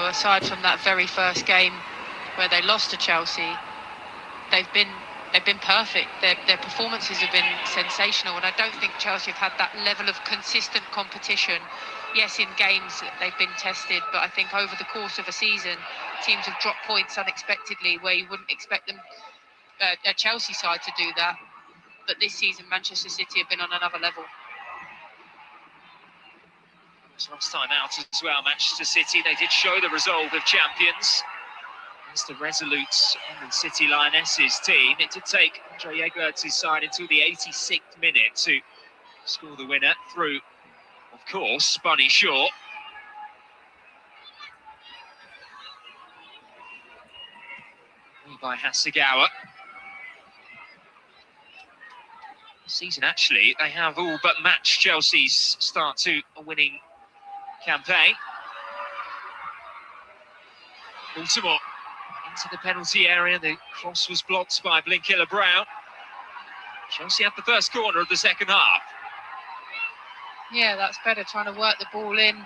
know, aside from that very first game where they lost to Chelsea, they've been perfect. Their performances have been sensational, and I don't think Chelsea have had that level of consistent competition. Yes, in games they've been tested, but I think over the course of a season, teams have dropped points unexpectedly where you wouldn't expect them, a Chelsea side, to do that. But this season, Manchester City have been on another level. Last time out as well, Manchester City, they did show the resolve of champions. It's the resolute City Lionesses team. It did take Andre Egberts' side until the 86th minute to score the winner through, of course, Bunny Shaw. By Hasegawa. This season, actually, they have all but matched Chelsea's start to a winning campaign. Baltimore into the penalty area. The cross was blocked by Blinkiller-Brown. Chelsea had the first corner of the second half. Yeah, that's better, trying to work the ball in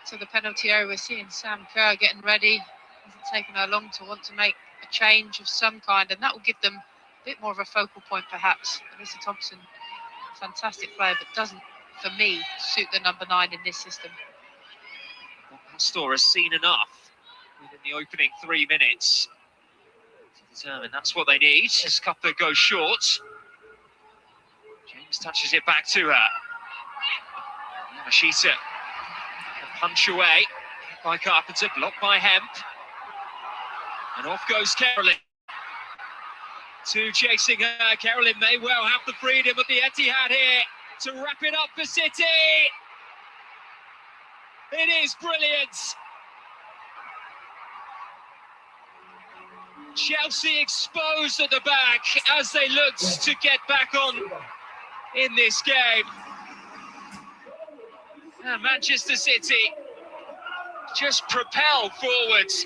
to the penalty area. We're seeing Sam Kerr getting ready. Hasn't taken her long to want to make a change of some kind, and that will give them a bit more of a focal point, perhaps. Alyssa Thompson, fantastic player, but doesn't, for me, suit the number 9 in this system. Bompastor has seen enough within the opening 3 minutes to determine that's what they need. As Cuthbert goes short, James touches it back to her. Yamashita can punch away by Carpenter, blocked by Hemp. And off goes Carolyn. Two chasing her. Carolyn may well have the freedom of the Etihad here to wrap it up for City. It is brilliant. Chelsea exposed at the back as they looked to get back on in this game. And Manchester City just propelled forwards.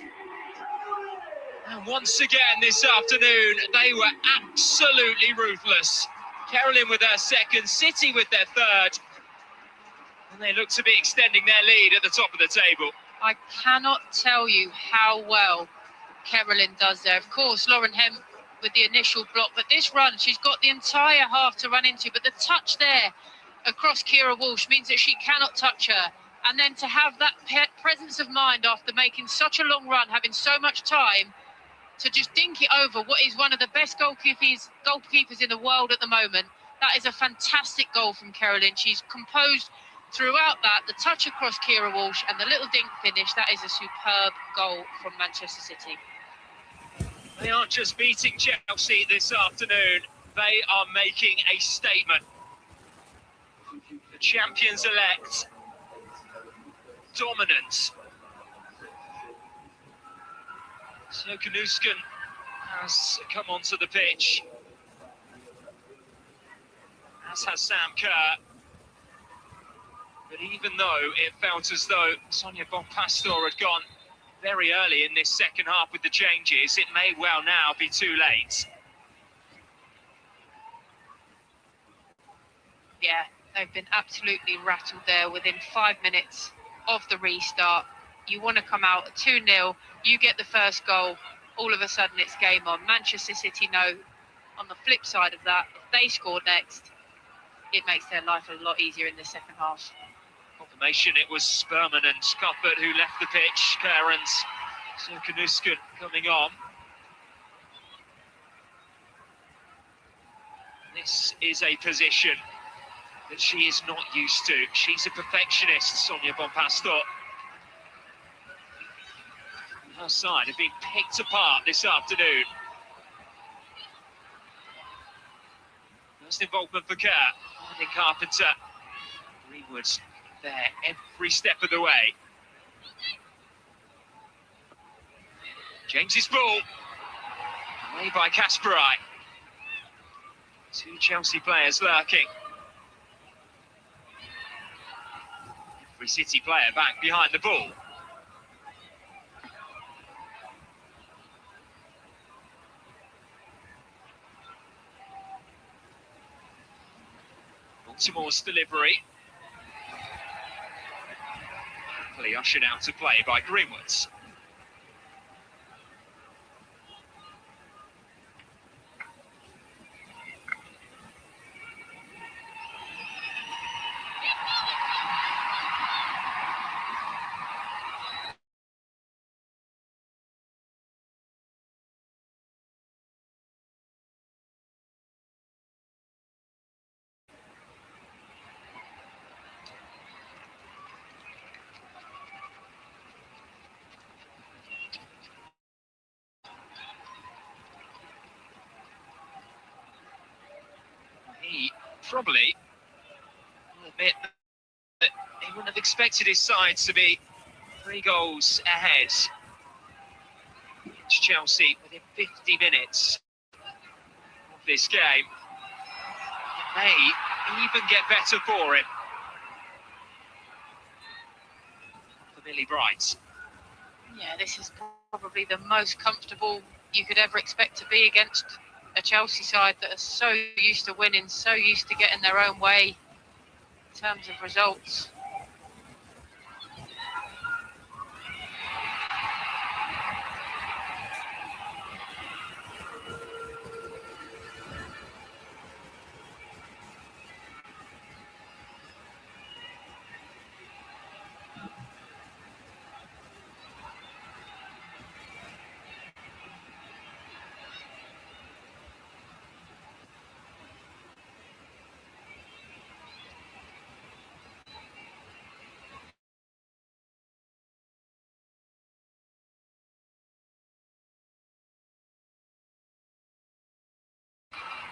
And once again this afternoon, they were absolutely ruthless. Carolyn with her second, City with their third. And they look to be extending their lead at the top of the table. I cannot tell you how well Carolyn does there. Of course, Lauren Hemp with the initial block, but this run, she's got the entire half to run into, but the touch there across Keira Walsh means that she cannot touch her. And then to have that presence of mind after making such a long run, having so much time, to just dink it over what is one of the best goalkeepers in the world at the moment. That is a fantastic goal from Carolyn. She's composed throughout that, the touch across Keira Walsh and the little dink finish. That is a superb goal from Manchester City. They aren't just beating Chelsea this afternoon, they are making a statement. The champions-elect, dominant. Sjokanusken has come onto the pitch, as has Sam Kerr. But even though it felt as though Sonia Bompastor had gone very early in this second half with the changes, it may well now be too late. Yeah, they've been absolutely rattled there within 5 minutes of the restart. You want to come out 2-0, you get the first goal, all of a sudden it's game on. Manchester City know, on the flip side of that, if they score next, it makes their life a lot easier in the second half. Confirmation it was Spurman and Cuthbert who left the pitch. Kerr and Sjokanusken coming on. This is a position that she is not used to. She's a perfectionist, Sonia Bompastor. Her side have been picked apart this afternoon. First involvement for Kerr, and then Carpenter. Greenwood's there every step of the way. James's ball, away by Kasparai. Two Chelsea players lurking. Every City player back behind the ball. Baltimore's delivery. Happily ushered out to play by Greenwoods. He probably will admit that he wouldn't have expected his side to be 3 goals ahead to Chelsea within 50 minutes of this game. It may even get better for him. For Millie Bright. Yeah, this is probably the most comfortable you could ever expect to be against a Chelsea side that are so used to winning, so used to getting their own way in terms of results.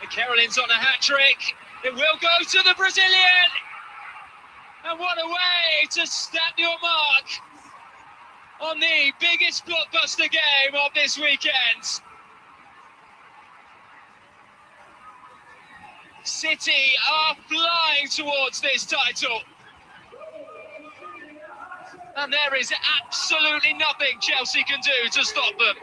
And Carolyn's on a hat-trick. It will go to the Brazilian. And what a way to stamp your mark on the biggest blockbuster game of this weekend. City are flying towards this title. And there is absolutely nothing Chelsea can do to stop them.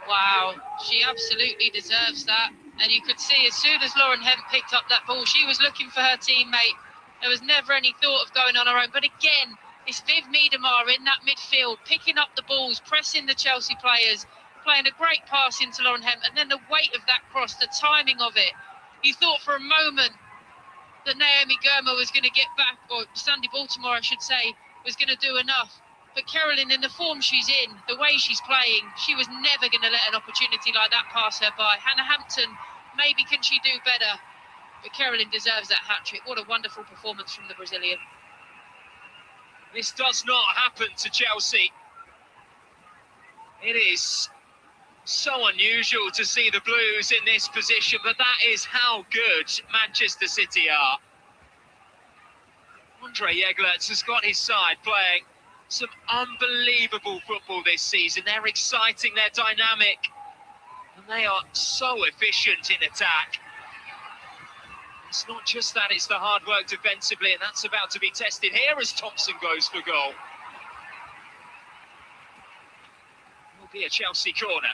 Wow, she absolutely deserves that. And you could see as soon as Lauren Hemp picked up that ball, she was looking for her teammate. There was never any thought of going on her own. But again, it's Viv Miedemar in that midfield, picking up the balls, pressing the Chelsea players, playing a great pass into Lauren Hemp. And then the weight of that cross, the timing of it. You thought for a moment that Naomi Girma was going to get back, or Sandy Baltimore, I should say, was going to do enough. But Carolyn, in the form she's in, the way she's playing, she was never going to let an opportunity like that pass her by. Hannah Hampton, maybe can she do better? But Carolyn deserves that hat-trick. What a wonderful performance from the Brazilian. This does not happen to Chelsea. It is so unusual to see the Blues in this position, but that is how good Manchester City are. Andre Jeglerts has got his side playing some unbelievable football this season. They're exciting, they're dynamic, and they are so efficient in attack. It's not just that, it's the hard work defensively, and that's about to be tested here as Thompson goes for goal. It will be a Chelsea corner.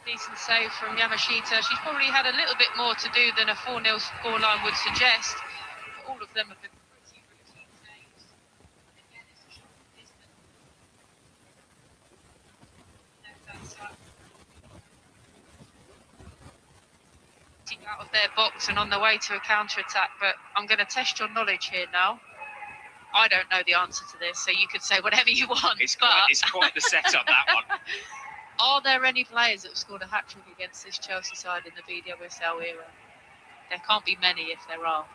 Decent save from Yamashita. She's probably had a little bit more to do than a 4-0 scoreline would suggest. But all of them have been pretty routine saves. And again, it's a short distance. Out of their box and on the way to a counter-attack, but I'm going to test your knowledge here now. I don't know the answer to this, so you could say whatever you want. It's quite the setup, that one. Are there any players that have scored a hat-trick against this Chelsea side in the BWSL era? There can't be many if there are.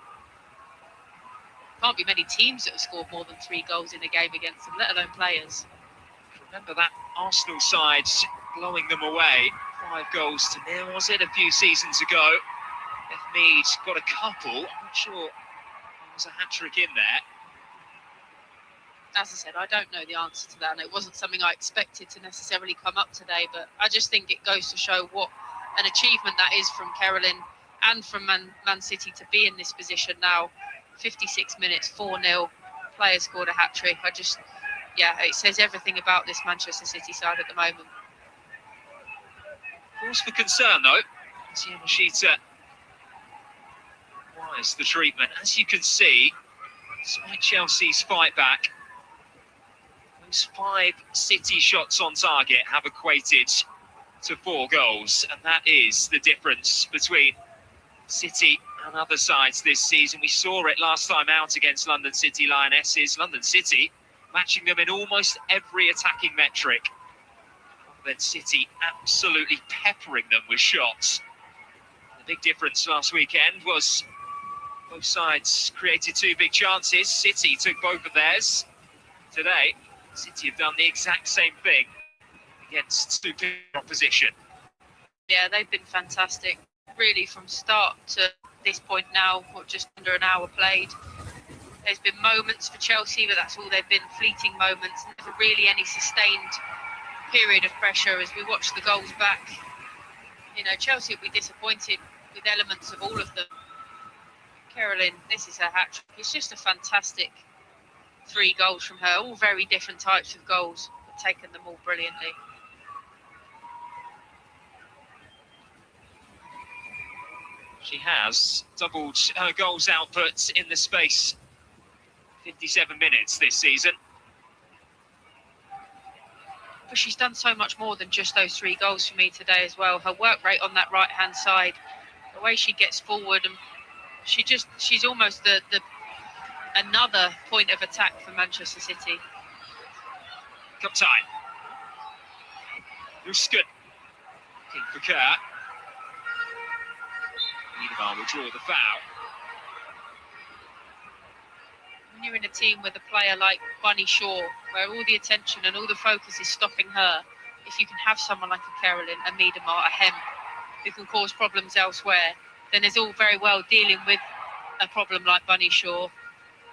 Can't be many teams that have scored more than 3 goals in a game against them, let alone players. Remember that Arsenal side blowing them away. 5 goals to 0, was it, a few seasons ago? Beth Mead got a couple. I'm not sure there was a hat-trick in there. As I said, I don't know the answer to that, and it wasn't something I expected to necessarily come up today, but I just think it goes to show what an achievement that is from Carolyn and from Man City to be in this position now. 56 minutes, 4-0, player scored a hat-trick. It says everything about this Manchester City side at the moment. Cause for concern, though. Yamashita Requires the treatment. As you can see, despite Chelsea's fight back, those 5 City shots on target have equated to 4 goals, and that is the difference between City and other sides this season. We saw it last time out against London City Lionesses. London City matching them in almost every attacking metric. Then City absolutely peppering them with shots. The big difference last weekend was both sides created 2 big chances. City took both of theirs. Today, City have done the exact same thing against superior opposition. Yeah, they've been fantastic, really, from start to this point now, just under an hour played. There's been moments for Chelsea, but that's all they've been, fleeting moments. Never really any sustained period of pressure. As we watch the goals back, you know, Chelsea will be disappointed with elements of all of them. Carolyn, this is her hat-trick. It's just a fantastic 3 goals from her, all very different types of goals, but taken them all brilliantly. She has doubled her goals output in the space 57 minutes this season. But she's done so much more than just those 3 goals for me today as well. Her work rate on that right-hand side, the way she gets forward, and she's almost the another point of attack for Manchester City. Come time. Luskin. Looking for Kerr. Niedermar will draw the foul. When you're in a team with a player like Bunny Shaw, where all the attention and all the focus is stopping her, if you can have someone like a Carolyn, a Miedemar, a Hemp, who can cause problems elsewhere, then it's all very well dealing with a problem like Bunny Shaw,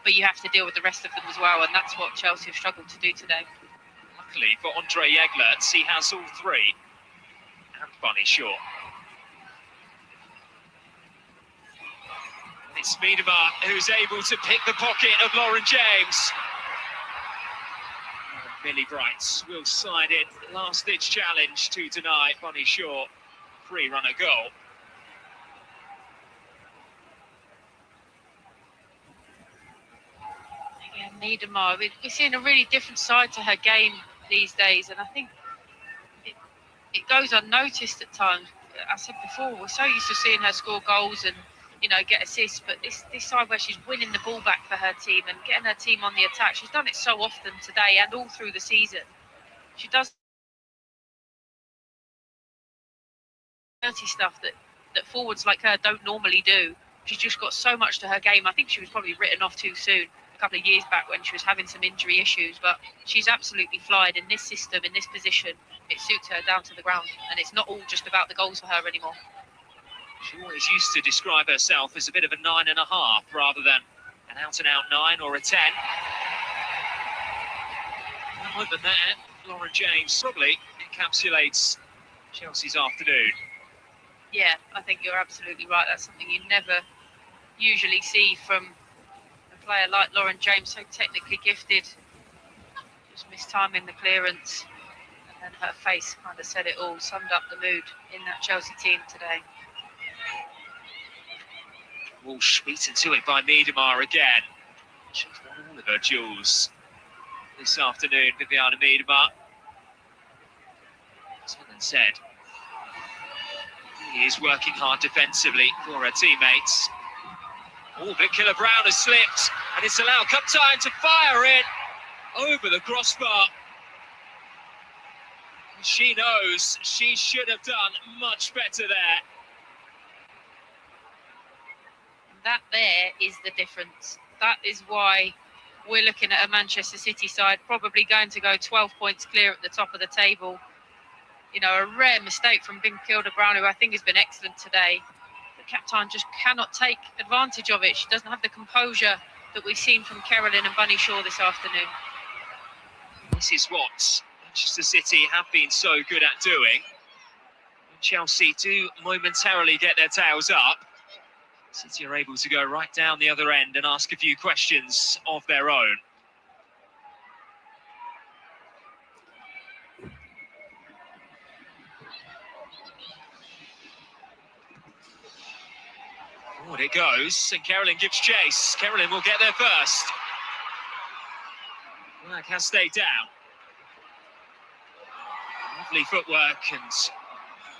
but you have to deal with the rest of them as well, and that's what Chelsea have struggled to do today. Luckily for Andre Eglerts, he has all 3, and Bunny Shaw. It's Miedemar who's able to pick the pocket of Lauren James. Millie Bright will slide in. Last-ditch challenge to deny Bunny Shaw free-runner goal. Again, Miedemar, we're seeing a really different side to her game these days, and I think it goes unnoticed at times. I said before, we're so used to seeing her score goals and, you know, get assists, but this side where she's winning the ball back for her team and getting her team on the attack, she's done it so often today and all through the season. She does dirty stuff that forwards like her don't normally do. She's just got so much to her game. I think she was probably written off too soon a couple of years back when she was having some injury issues, but she's absolutely flyed in this system, in this position. It suits her down to the ground, and it's not all just about the goals for her anymore. She always used to describe herself as a bit of a 9.5 rather than an out-and-out 9 or a 10. Other than that, Lauren James probably encapsulates Chelsea's afternoon. Yeah, I think you're absolutely right. That's something you never usually see from a player like Lauren James, so technically gifted. Just mistiming the clearance, and her face kind of said it all, summed up the mood in that Chelsea team today. Walsh beaten to it by Miedemar again. She's won all of her duels this afternoon, Viviana Miedemar. As Helen said, he is working hard defensively for her teammates. Oh, but Killer Brown has slipped, and it's allowed cup time to fire it over the crossbar. She knows she should have done much better there. That there is the difference. That is why we're looking at a Manchester City side probably going to go 12 points clear at the top of the table. You know, a rare mistake from Kilda Brown, who I think has been excellent today. The captain just cannot take advantage of it. She doesn't have the composure that we've seen from Carolyn and Bunny Shaw this afternoon. This is what Manchester City have been so good at doing. Chelsea do momentarily get their tails up. City are able to go right down the other end and ask a few questions of their own. Forward it goes, and Carolyn gives chase. Carolyn will get there first. Black has stayed down. Lovely footwork and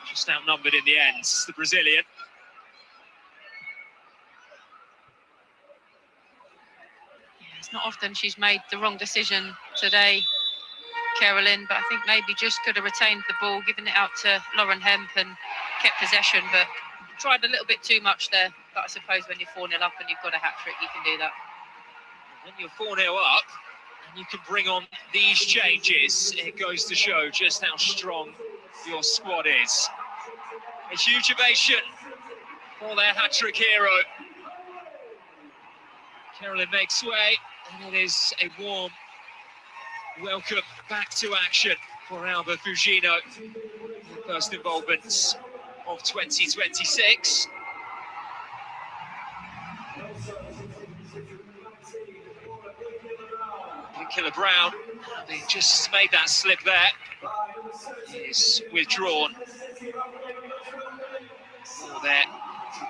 just outnumbered in the end, the Brazilian. Yeah, it's not often she's made the wrong decision today, Carolyn, but I think maybe just could have retained the ball, given it out to Lauren Hemp and kept possession, but tried a little bit too much there. But I suppose when you're 4-0 up and you've got a hat-trick, you can do that. When you're 4-0 up and you can bring on these changes, it goes to show just how strong your squad is. A huge ovation for their hat-trick hero. Carolyn makes way, and it is a warm welcome back to action for Alba Fugino. The first involvement of 2026. Killer Brown, they just made that slip there, is withdrawn for their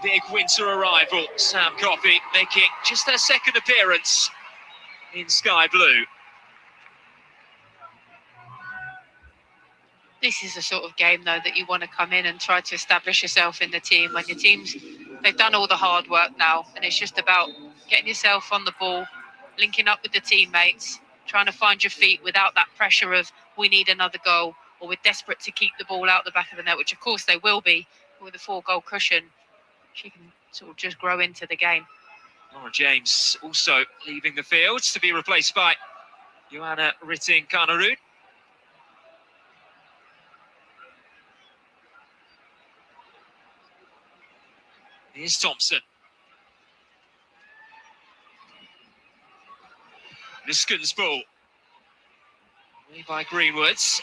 big winter arrival. Sam Coffey making just their second appearance in Sky Blue. This is the sort of game, though, that you want to come in and try to establish yourself in the team. When your team's, they've done all the hard work now, and it's just about getting yourself on the ball, linking up with the teammates, trying to find your feet without that pressure of we need another goal, or we're desperate to keep the ball out the back of the net, which of course they will be. With a 4-goal cushion, she can sort of just grow into the game. Laura James also leaving the field to be replaced by Joanna Ritting-Kanerud. Here's Thompson. Nisken's ball. Away by Greenwoods.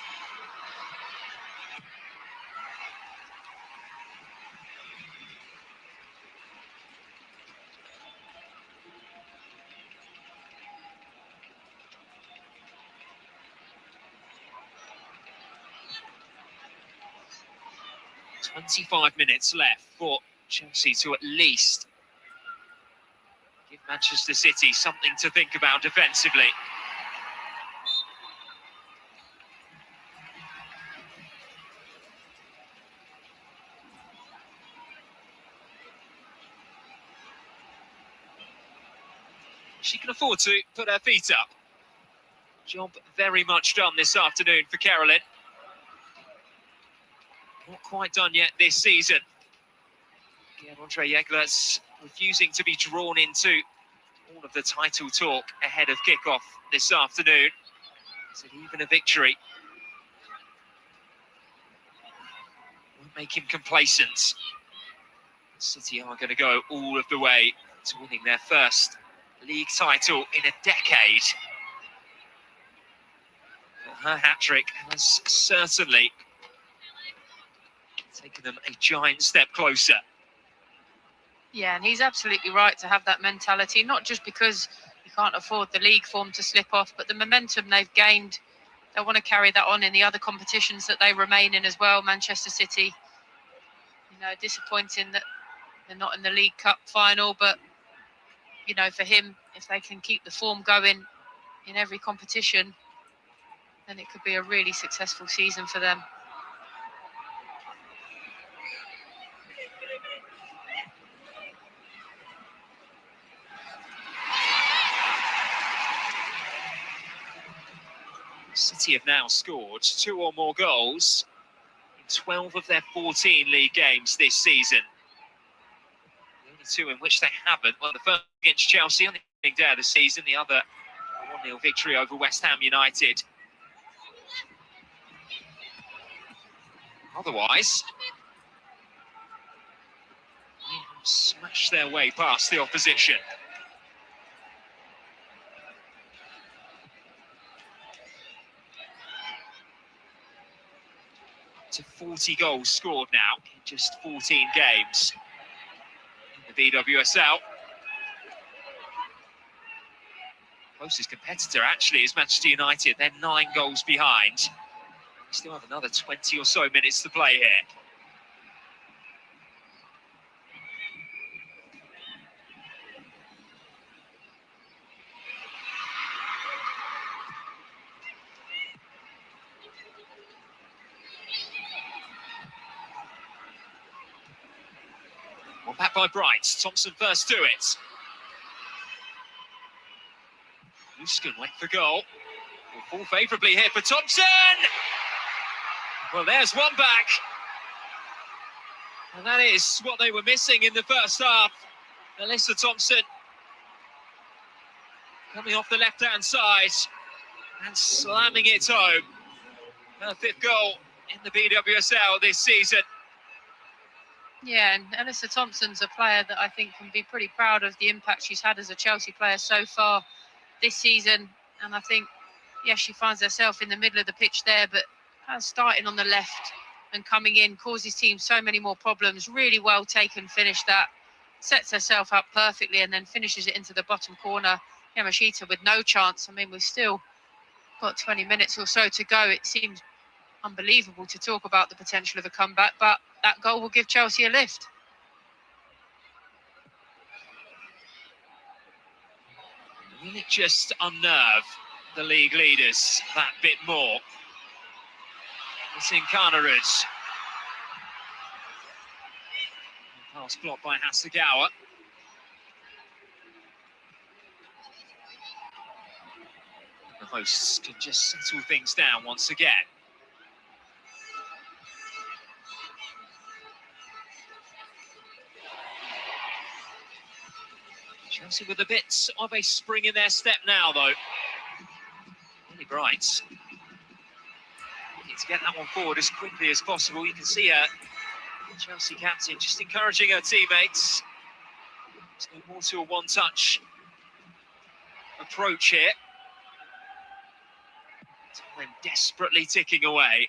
"25 minutes left for Chelsea to at least give Manchester City something to think about defensively." She can afford to put her feet up. Job very much done this afternoon for Carolyn. Not quite done yet this season. Again, Andre Yegler's refusing to be drawn into all of the title talk ahead of kickoff this afternoon. Is it even a victory? Won't make him complacent. City are going to go all of the way to winning their first league title in a decade. But her hat-trick has certainly taken them a giant step closer. Yeah, and he's absolutely right to have that mentality, not just because you can't afford the league form to slip off, but the momentum they've gained, they want to carry that on in the other competitions that they remain in as well. Manchester City, you know, disappointing that they're not in the League Cup final, but, you know, for him, if they can keep the form going in every competition, then it could be a really successful season for them. City have now scored 2 or more goals in 12 of their 14 league games this season. The only 2 in which they haven't, well, the first against Chelsea on the opening day of the season, the other a 1-0 victory over West Ham United. Otherwise, they have smashed their way past the opposition. To 40 goals scored now in just 14 games in the BWSL. Closest competitor actually is Manchester United. They're 9 goals behind. We still have another 20 or so minutes to play here. Well, back by Bright. Thompson first to it. Luskin went for goal. Will fall favourably here for Thompson. Well, there's one back. And that is what they were missing in the first half. Alyssa Thompson coming off the left-hand side and slamming it home. Her 5th goal in the BWSL this season. Yeah, and Alyssa Thompson's a player that I think can be pretty proud of the impact she's had as a Chelsea player so far this season. And I think, yes, she finds herself in the middle of the pitch there, but starting on the left and coming in causes teams so many more problems. Really well taken finish that. Sets herself up perfectly and then finishes it into the bottom corner. Yamashita with no chance. I mean, we've still got 20 minutes or so to go. It seems unbelievable to talk about the potential of a comeback, but that goal will give Chelsea a lift. Will it just unnerve the league leaders that bit more? It's in Carnaridge. Pass blocked by Hasegawa. The hosts can just settle things down once again. Chelsea with a bit of a spring in their step now, though. Really bright. Need to get that one forward as quickly as possible. You can see her, Chelsea captain, just encouraging her teammates. There's no more to a one-touch approach here. Time desperately ticking away.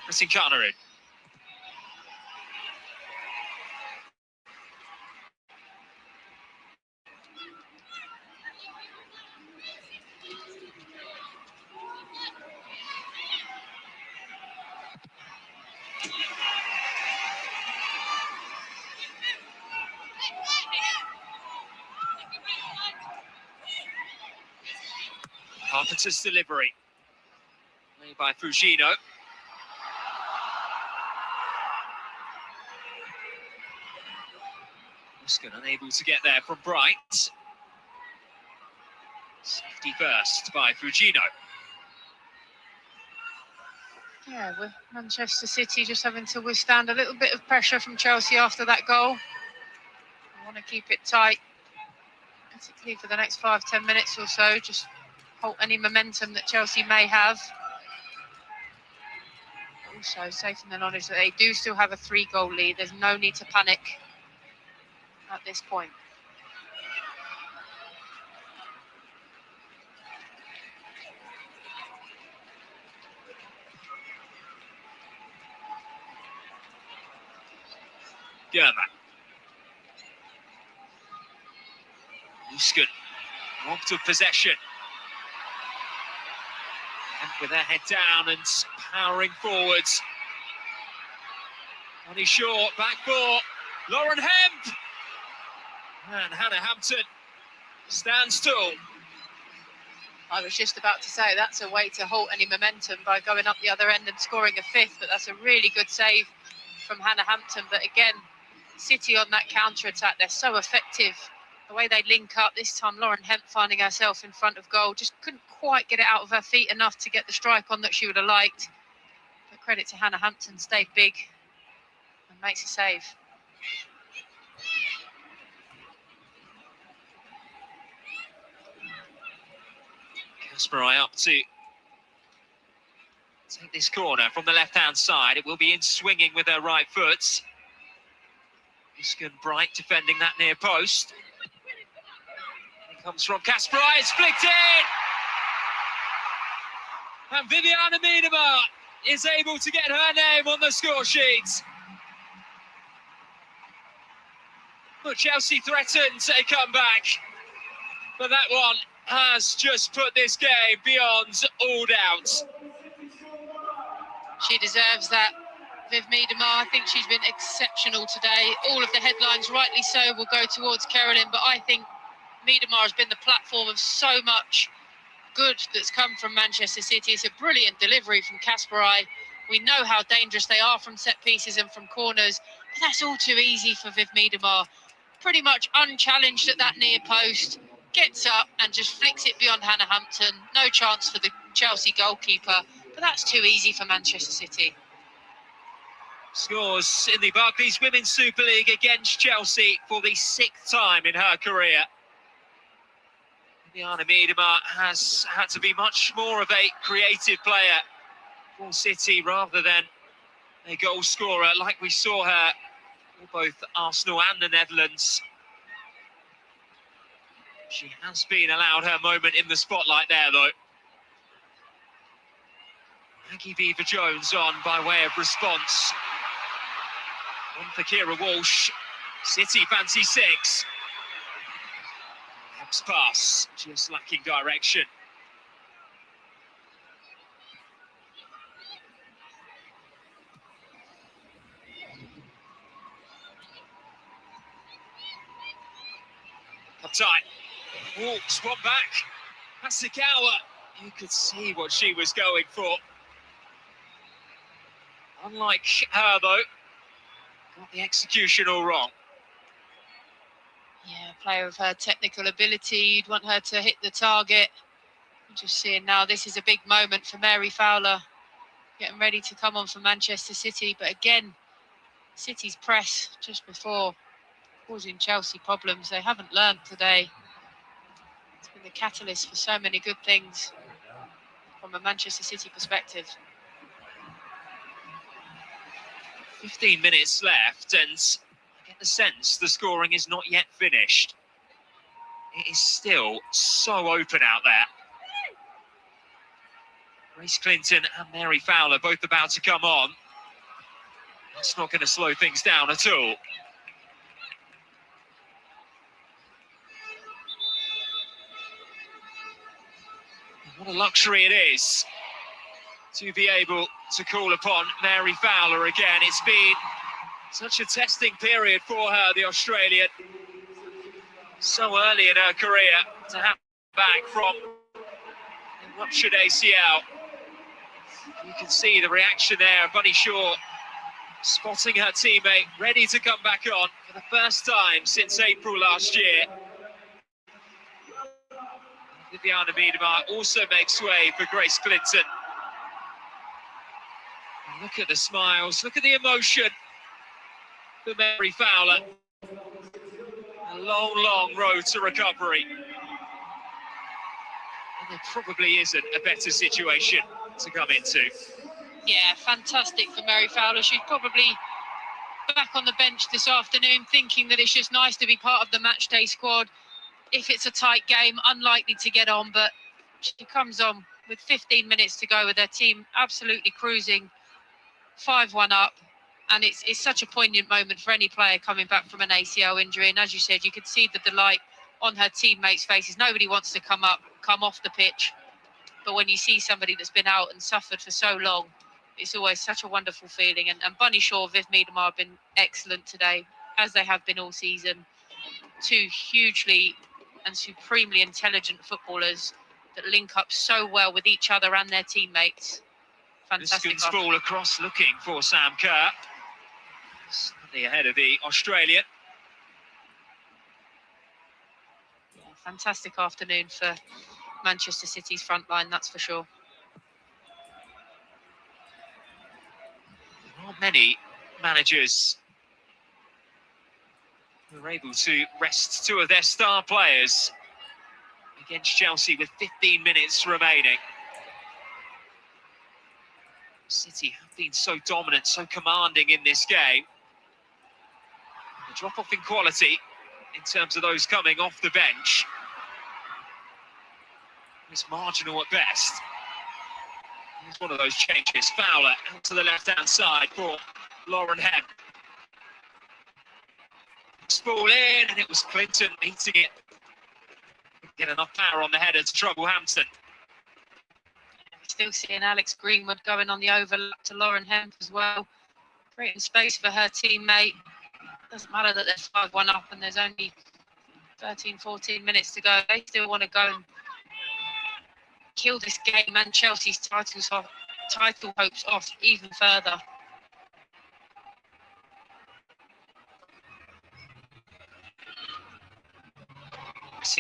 Pressing Carnarid. Carpenter's delivery. Made by Fujino. Muskin unable to get there from Bright. Safety first by Fujino. Yeah, with Manchester City just having to withstand a little bit of pressure from Chelsea after that goal. I want to keep it tight, particularly for the next 5-10 minutes or so. Just halt any momentum that Chelsea may have. Also, safe in the knowledge that they do still have a 3-goal lead. There's no need to panic at this point. Germa. Luskin, robbed of possession. Hemp with their head down and powering forwards. Money short, back for Lauren Hemp. And Hannah Hampton stands tall. I was just about to say that's a way to halt any momentum by going up the other end and scoring a 5th, but that's a really good save from Hannah Hampton. But again, City on that counter-attack, they're so effective. The way they link up, this time Lauren Hemp finding herself in front of goal, just couldn't quite get it out of her feet enough to get the strike on that she would have liked. But credit to Hannah Hampton, stayed big and makes a save. Kasparai up to take this corner from the left-hand side. It will be in swinging with her right foot. Luskin Bright defending that near post. It comes from Kasparai, it's flicked in! And Viviana Miedema is able to get her name on the score sheet. But Chelsea threatened a comeback, but that one has just put this game beyond all doubt. She deserves that, Viv Miedema. I think she's been exceptional today. All of the headlines, rightly so, will go towards Carolyn, but I think Miedema has been the platform of so much good that's come from Manchester City. It's a brilliant delivery from Kasparai. We know how dangerous they are from set pieces and from corners, but that's all too easy for Viv Miedema. Pretty much unchallenged at that near post, gets up and just flicks it beyond Hannah Hampton. No chance for the Chelsea goalkeeper, but that's too easy for Manchester City. Scores in the Barclays Women's Super League against Chelsea for the 6th time in her career. Sonia Miedema has had to be much more of a creative player for City rather than a goal scorer like we saw her for both Arsenal and the Netherlands. She has been allowed her moment in the spotlight there, though. Maggie Beaver-Jones on by way of response. One for Kira Walsh. City fancy 6. Hemp's pass, just lacking direction. Up tight. Walks one back. Hasakawa. You could see what she was going for. Unlike her, though, got the execution all wrong. Yeah, player of her technical ability. You'd want her to hit the target. I'm just seeing now this is a big moment for Mary Fowler. Getting ready to come on for Manchester City. But again, City's press just before causing Chelsea problems. They haven't learned today. It's been the catalyst for so many good things from a Manchester City perspective. 15 minutes left, and I get the sense the scoring is not yet finished. It is still so open out there. Grace Clinton and Mary Fowler both about to come on. That's not going to slow things down at all. What a luxury it is to be able to call upon Mary Fowler again. It's been such a testing period for her, the Australian. So early in her career to have back from a ruptured ACL. You can see the reaction there. Bunny Shaw spotting her teammate, ready to come back on for the first time since April last year. Viviana Miedema also makes way for Grace Clinton. Look at the smiles, look at the emotion for Mary Fowler. A long, long road to recovery. And there probably isn't a better situation to come into. Yeah, fantastic for Mary Fowler. She's probably back on the bench this afternoon thinking that it's just nice to be part of the matchday squad. If it's a tight game, unlikely to get on, but she comes on with 15 minutes to go with her team absolutely cruising, 5-1 up, and it's such a poignant moment for any player coming back from an ACL injury. And as you said, you could see the delight on her teammates' faces. Nobody wants to come off the pitch, but when you see somebody that's been out and suffered for so long, it's always such a wonderful feeling. And Bunny Shaw, Viv Miedema have been excellent today, as they have been all season. Two hugely and supremely intelligent footballers that link up so well with each other and their teammates. Fantastic. This ball across, looking for Sam Kerr. Slightly ahead of the Australian. Yeah, fantastic afternoon for Manchester City's front line, that's for sure. There aren't many managers who are able to rest two of their star players against Chelsea with 15 minutes remaining. City have been so dominant, so commanding in this game. A drop-off in quality in terms of those coming off the bench. It's marginal at best. Here's one of those changes. Fowler out to the left-hand side for Lauren Hemp. Ball in, and it was Clinton meeting it. Get enough power on the header to trouble Hampton. Still seeing Alex Greenwood going on the overlap to Lauren Hemp as well. Creating space for her teammate. Doesn't matter that they're 5-1 up and there's only 13, 14 minutes to go. They still want to go and kill this game and Chelsea's title hopes off even further.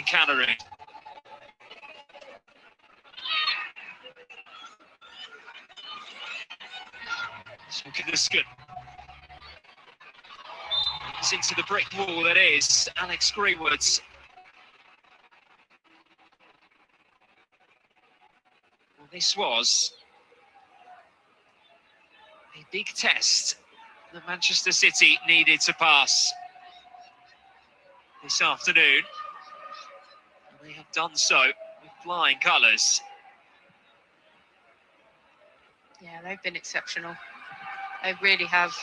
Canary. It's into the brick wall that is Alex Greenwood's. Well, this was a big test that Manchester City needed to pass this afternoon. And they have done so with flying colours. Yeah, they've been exceptional. They really have.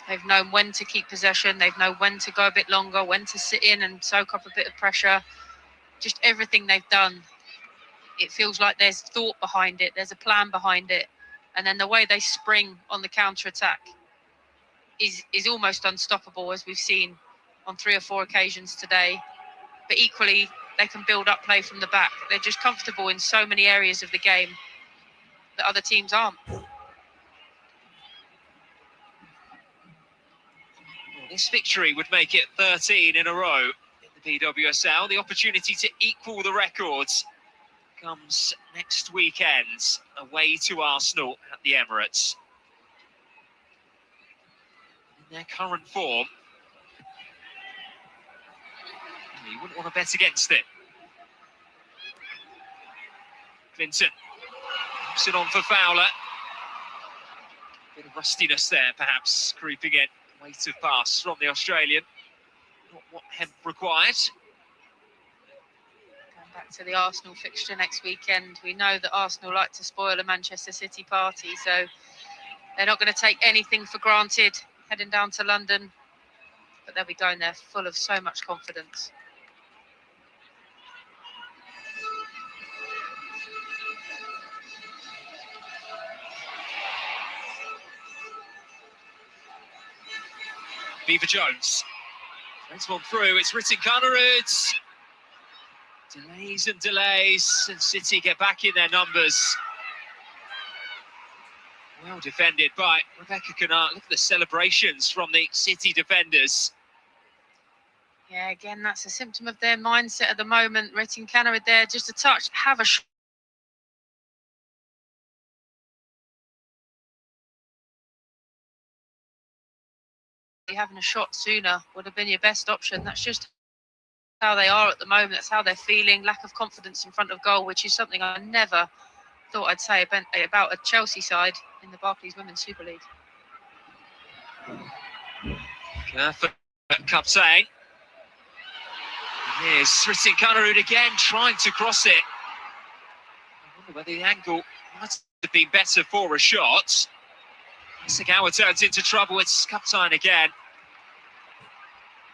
They've known when to keep possession. They've known when to go a bit longer, when to sit in and soak up a bit of pressure. Just everything they've done. It feels like there's thought behind it. There's a plan behind it. And then the way they spring on the counter-attack is almost unstoppable, as we've seen on 3 or 4 occasions today. But equally, they can build up play from the back. They're just comfortable in so many areas of the game that other teams aren't. This victory would make it 13 in a row in the BWSL. The opportunity to equal the records comes next weekend away to Arsenal at the Emirates. In their current form, you wouldn't want to bet against it. Clinton puts it on for Fowler. Bit of rustiness there, perhaps, creeping in. Weight of pass from the Australian. Not what Hemp required. Going back to the Arsenal fixture next weekend, we know that Arsenal like to spoil a Manchester City party, so they're not going to take anything for granted heading down to London, but they'll be going there full of so much confidence. Beaver Jones. Next one through, it's Ritin Kanerud. Delays and delays, and City get back in their numbers. Well defended by Rebecca Kennard. Look at the celebrations from the City defenders. Yeah, again, that's a symptom of their mindset at the moment. Ritin Kanerud there, just a touch, have a shot. Having a shot sooner would have been your best option. That's just how they are at the moment. That's how they're feeling. Lack of confidence in front of goal, which is something I never thought I'd say about a Chelsea side in the Barclays Women's Super League. Careful, Captain. Here's Ritin Kanerud again, trying to cross it. I wonder whether the angle might have been better for a shot. Sagawa turns into trouble. It's Captain again.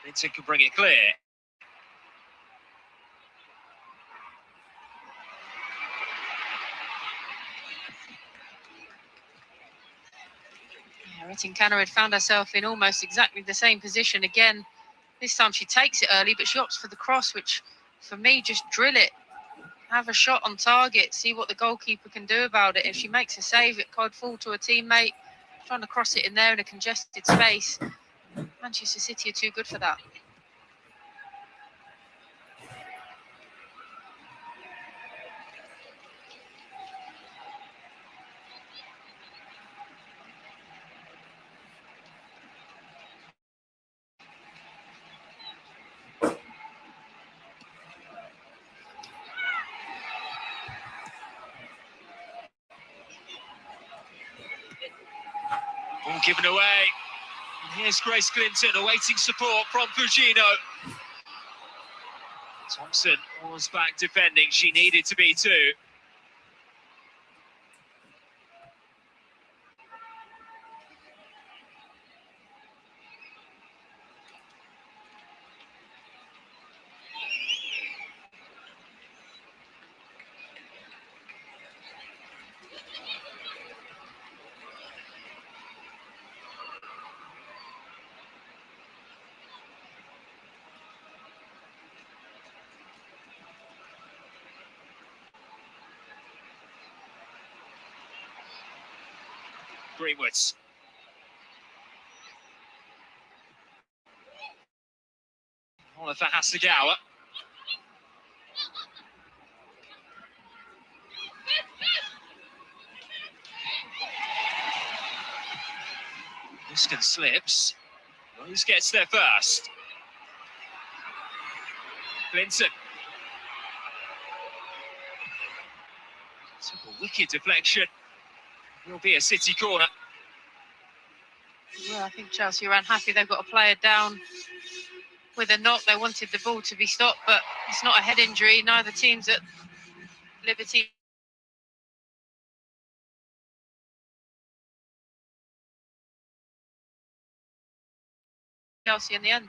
Linton can bring it clear. Yeah, Ritin Kanerud found herself in almost exactly the same position again. This time she takes it early, but she opts for the cross, which for me, just drill it. Have a shot on target, see what the goalkeeper can do about it. If she makes a save, it could fall to a teammate. Trying to cross it in there in a congested space. Manchester City are too good for that. Ball given away. And here's Grace Clinton awaiting support from Fujino. Thompson was back defending. She needed to be too. Greenwoods. Oliver Hasegawa. Muskin slips. Rose gets there first. Clinton. Took a wicked deflection. Will be a City corner. Well, I think Chelsea are unhappy. They've got a player down with a knock. They wanted the ball to be stopped, but it's not a head injury. Neither team's at liberty. Chelsea in the end.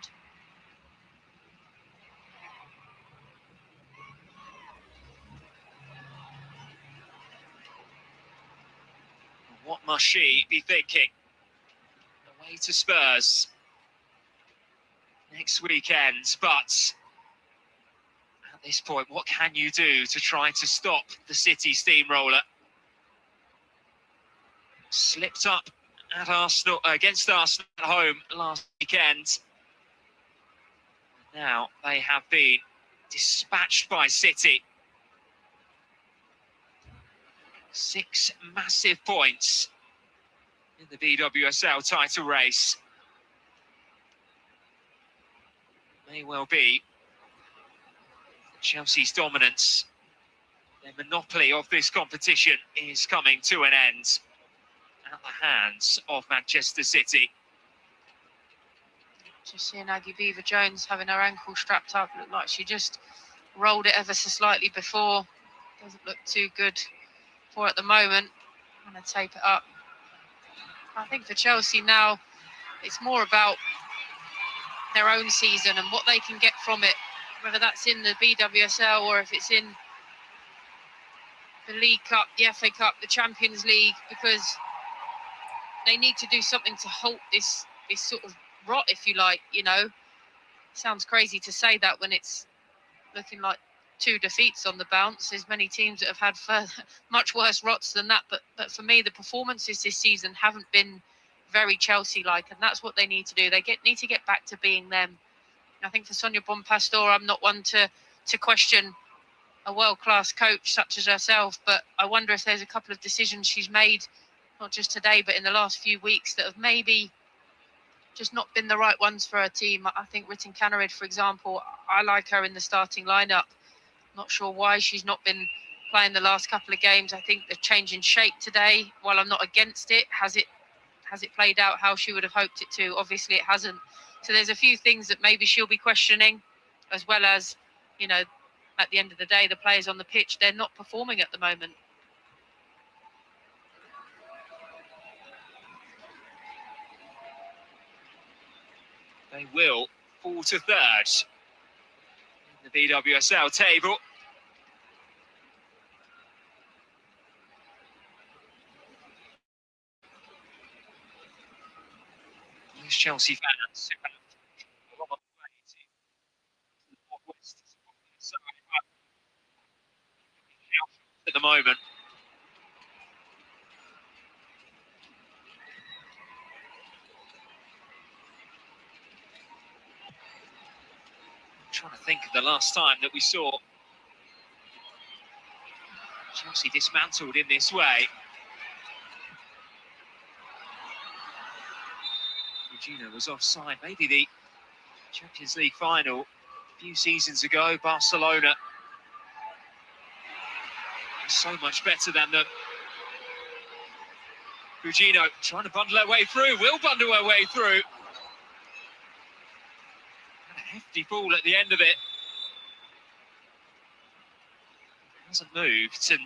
What must she be thinking? Away to Spurs next weekend, but at this point, what can you do to try to stop the City steamroller? Slipped up at Arsenal against Arsenal at home last weekend. Now they have been dispatched by City. 6 massive points in the BWSL title race. May well be Chelsea's dominance, their monopoly of this competition, is coming to an end at the hands of Manchester City. Just seeing Aggie Beaver-Jones having her ankle strapped up. Looked like she just rolled it ever so slightly before. Doesn't look too good for at the moment. I'm going to tape it up. I think for Chelsea now, it's more about their own season and what they can get from it, whether that's in the BWSL or if it's in the League Cup, the FA Cup, the Champions League, because they need to do something to halt this sort of rot, if you like. You know, sounds crazy to say that when it's looking like 2 defeats on the bounce. There's many teams that have had much worse rots than that, but for me, the performances this season haven't been very Chelsea-like, and that's what they need to do. They need to get back to being them. I think for Sonia Bompastor, I'm not one to question a world-class coach such as herself, but I wonder if there's a couple of decisions she's made, not just today, but in the last few weeks, that have maybe just not been the right ones for her team. I think Ritten Kaneryd, for example, I like her in the starting lineup. Not sure why she's not been playing the last couple of games. I think the change in shape today, while I'm not against it, has it played out how she would have hoped it to? Obviously it hasn't. So there's a few things that maybe she'll be questioning, as well as, you know, at the end of the day, the players on the pitch, they're not performing at the moment. They will fall to third in the BWSL table. Those Chelsea fans who have gone on the way to the northwest to support their side, but at the moment. I'm trying to think of the last time that we saw Chelsea dismantled in this way. Gina was offside. Maybe the Champions League final a few seasons ago. Barcelona was so much better than them. Gugino trying to bundle her way through. Will bundle her way through. And a hefty ball at the end of it. Hasn't moved, and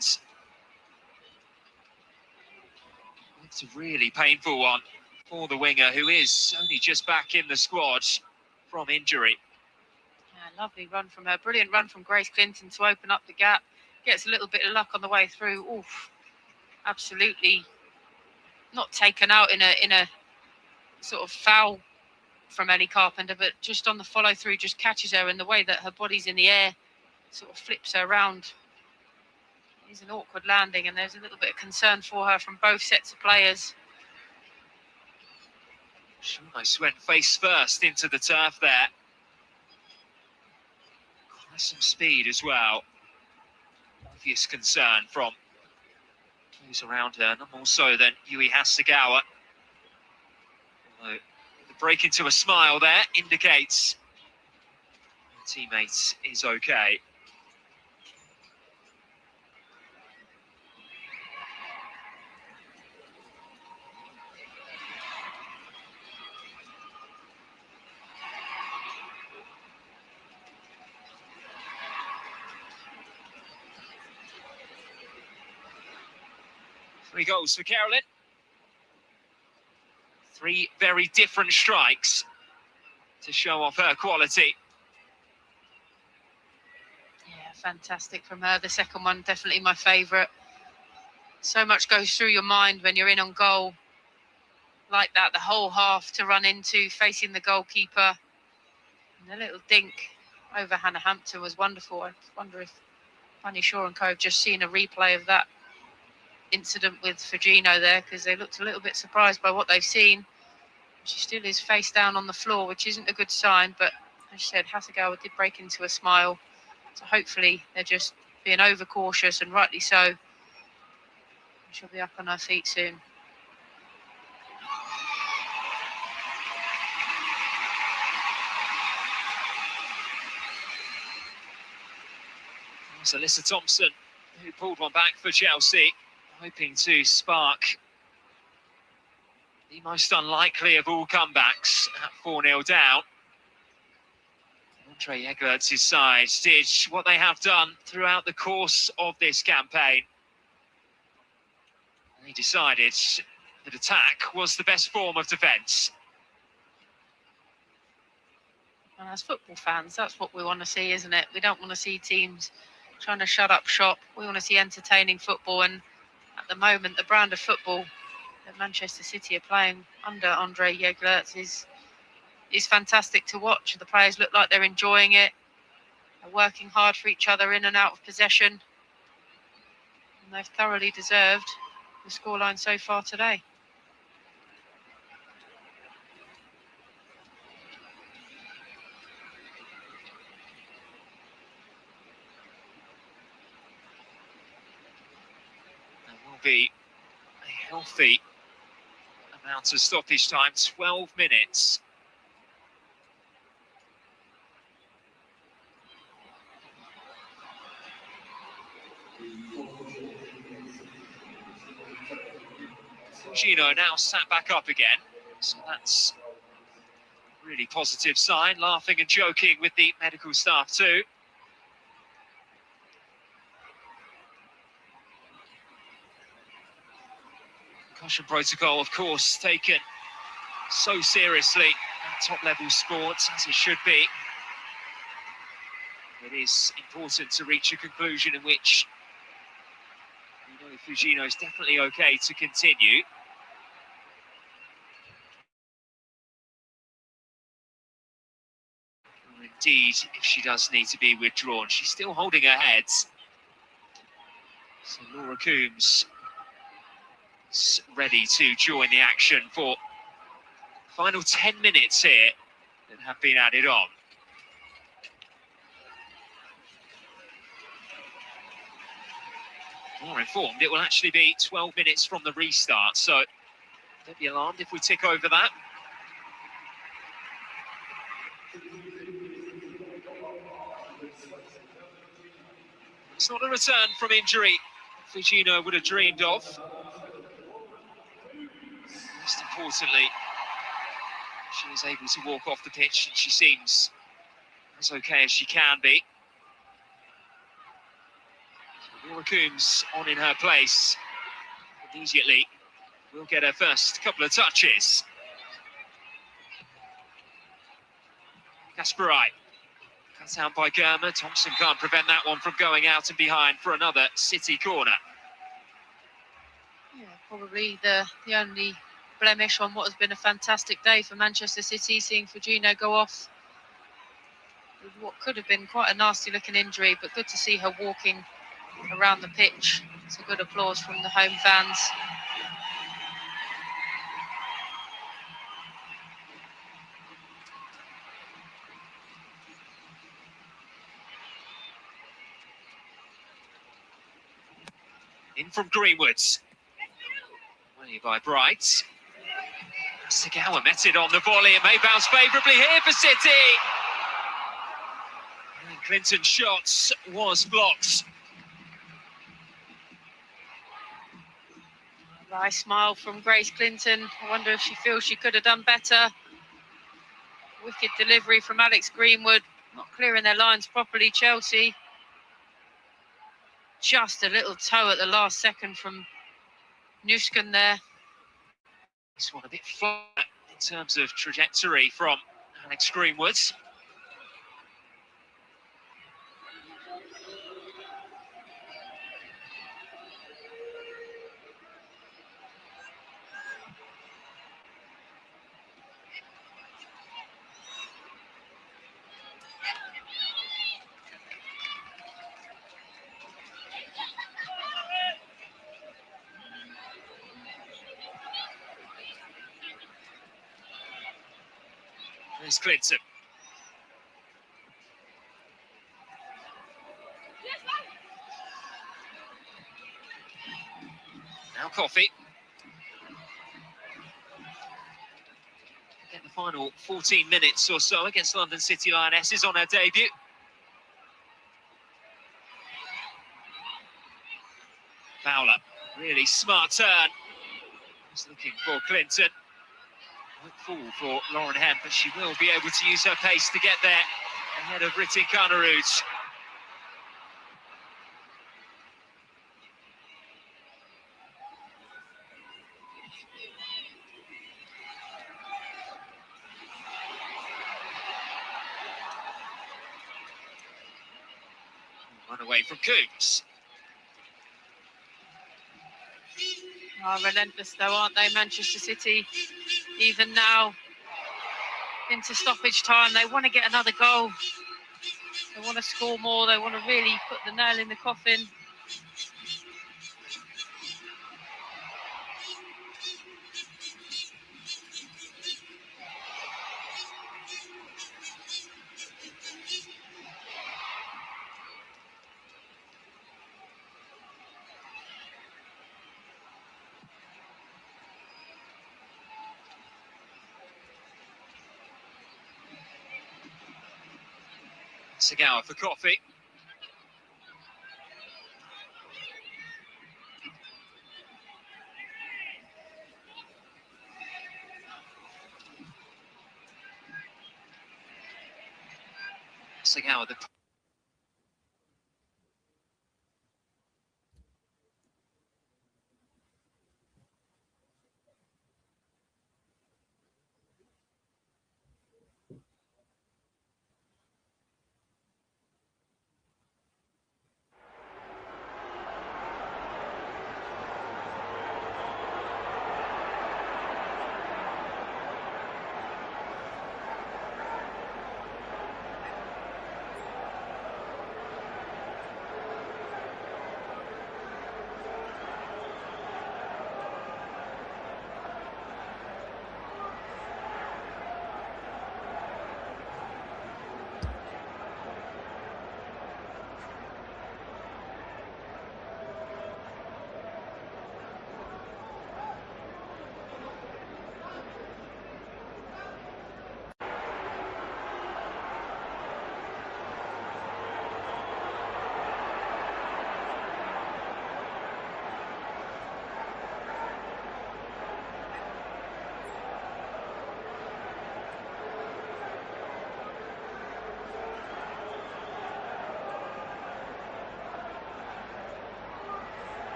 it's a really painful one for the winger, who is only just back in the squad from injury. Yeah, lovely run from her. Brilliant run from Grace Clinton to open up the gap. Gets a little bit of luck on the way through. Oof, absolutely not taken out in a sort of foul from Ellie Carpenter, but just on the follow through, just catches her in the way that her body's in the air, sort of flips her around. It's an awkward landing, and there's a little bit of concern for her from both sets of players. She almost went face first into the turf there. Quite some speed as well. Obvious concern from those around her, none more so than Yui Hasegawa. Although the break into a smile there indicates her teammate is okay. Three goals for Carolyn. Three very different strikes to show off her quality. Yeah, fantastic from her. The second one, definitely my favourite. So much goes through your mind when you're in on goal like that. The whole half to run into, facing the goalkeeper. And the little dink over Hannah Hampton was wonderful. I wonder if Bunny Shaw and Co have just seen a replay of that incident with Fujino there, because they looked a little bit surprised by what they've seen. She still is face down on the floor, which isn't a good sign, but as I said, Hasegawa did break into a smile, so hopefully they're just being overcautious, and rightly so. She'll be up on her feet soon. It's Alyssa Thompson who pulled one back for Chelsea, hoping to spark the most unlikely of all comebacks at 4-0 down. Andre Eglert's side did what they have done throughout the course of this campaign. They decided that attack was the best form of defence. And as football fans, that's what we want to see, isn't it? We don't want to see teams trying to shut up shop. We want to see entertaining football, and at the moment, the brand of football that Manchester City are playing under Andre Eglerts is fantastic to watch. The players look like they're enjoying it. They're working hard for each other in and out of possession. And they've thoroughly deserved the scoreline so far today. There will be a healthy amount of stoppage time, 12 minutes. Fujino now sat back up again, so that's a really positive sign, laughing and joking with the medical staff too. Concussion protocol, of course, taken so seriously at top-level sports, as it should be. It is important to reach a conclusion in which we know Fujino is definitely okay to continue. Or indeed, if she does need to be withdrawn, she's still holding her head. So Laura Coombs is ready to join the action for the final 10 minutes here that have been added on. More informed, it will actually be 12 minutes from the restart, so don't be alarmed if we tick over that. It's not a return from injury Fujino would have dreamed of. Most importantly, she is able to walk off the pitch, and she seems as okay as she can be. So Laura Coombs on in her place immediately. We'll get her first couple of touches. Kasparai, cut out by Germa. Thompson can't prevent that one from going out and behind for another City corner. Yeah, probably the only blemish on what has been a fantastic day for Manchester City, seeing Fujino go off with what could have been quite a nasty looking injury, but good to see her walking around the pitch. It's a good applause from the home fans. In from Greenwood's. Away by Bright. Sagawa met it on the volley. It may bounce favourably here for City. And Clinton's shots was blocked. Nice smile from Grace Clinton. I wonder if she feels she could have done better. Wicked delivery from Alex Greenwood. Not clearing their lines properly, Chelsea. Just a little toe at the last second from Nuskan there. This one a bit flat in terms of trajectory from Alex Greenwood. There's Clinton. Now Coffey. Get the final 14 minutes or so against London City Lionesses on her debut. Fowler, really smart turn. Just looking for Clinton. Won't fall for Lauren Hemp, but she will be able to use her pace to get there ahead of Ritin Karnarooj. Run away from Coombs. Relentless though, aren't they, Manchester City? Even now, into stoppage time, they want to get another goal. They want to score more. They want to really put the nail in the coffin. Sagawa for Coffey. Sagawa, the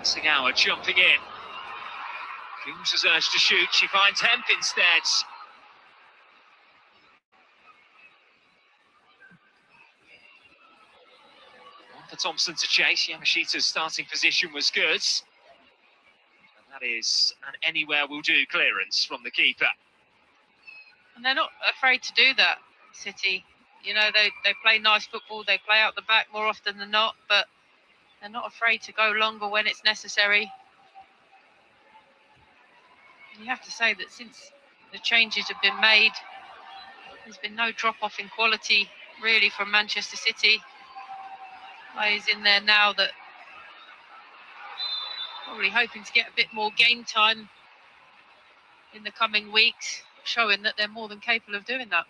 Sigawa jumping in. Coombs has urged to shoot. She finds Hemp instead. One for Thompson to chase. Yamashita's starting position was good. And that is an anywhere will do clearance from the keeper. And they're not afraid to do that, City. You know, they play nice football, they play out the back more often than not, but they're not afraid to go longer when it's necessary. And you have to say that since the changes have been made, there's been no drop-off in quality, really, from Manchester City. Players in there now that probably hoping to get a bit more game time in the coming weeks, showing that they're more than capable of doing that.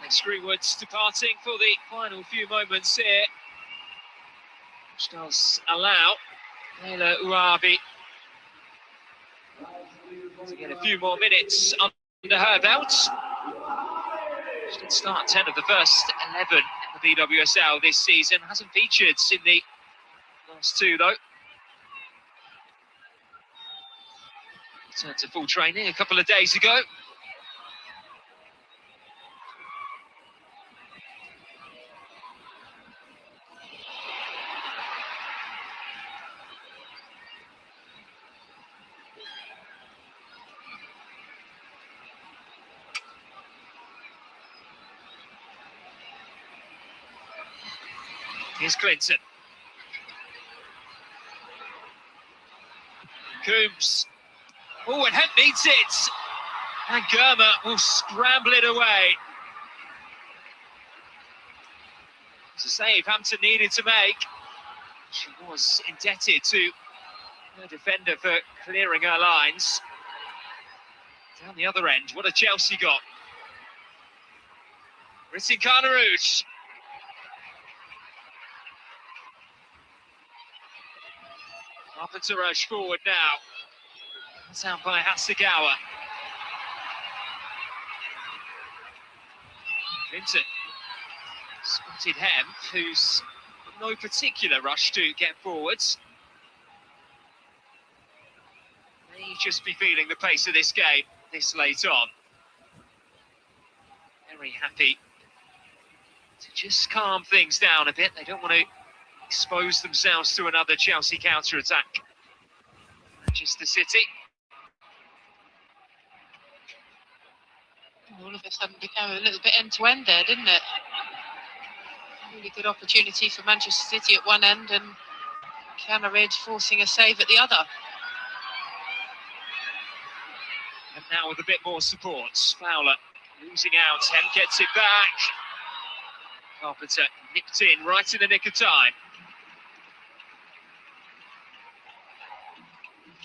Alex Greenwood's departing for the final few moments here, which does allow Leila Uabi to get a few more minutes under her belt. She did start 10 of the first 11 in the BWSL this season. Hasn't featured in the last two, though. Returned to full training a couple of days ago. Here's Clinton. Coombs. Oh, and Hemp needs it. And Germa will scramble it away. It's a save Hampton needed to make. She was indebted to her defender for clearing her lines. Down the other end, what a Chelsea got. Ritinkana Rouge. Carpenter rush forward now. That's out by Hasegawa. Clinton spotted Hemp, who's no particular rush to get forwards. May just be feeling the pace of this game this late on. Very happy to just calm things down a bit. They don't want to expose themselves to another Chelsea counter-attack. Manchester City. All of a sudden became a little bit end-to-end there, didn't it? Really good opportunity for Manchester City at one end and Ridge forcing a save at the other. And now with a bit more support, Fowler losing out, Hemp gets it back. Carpenter nipped in right in the nick of time.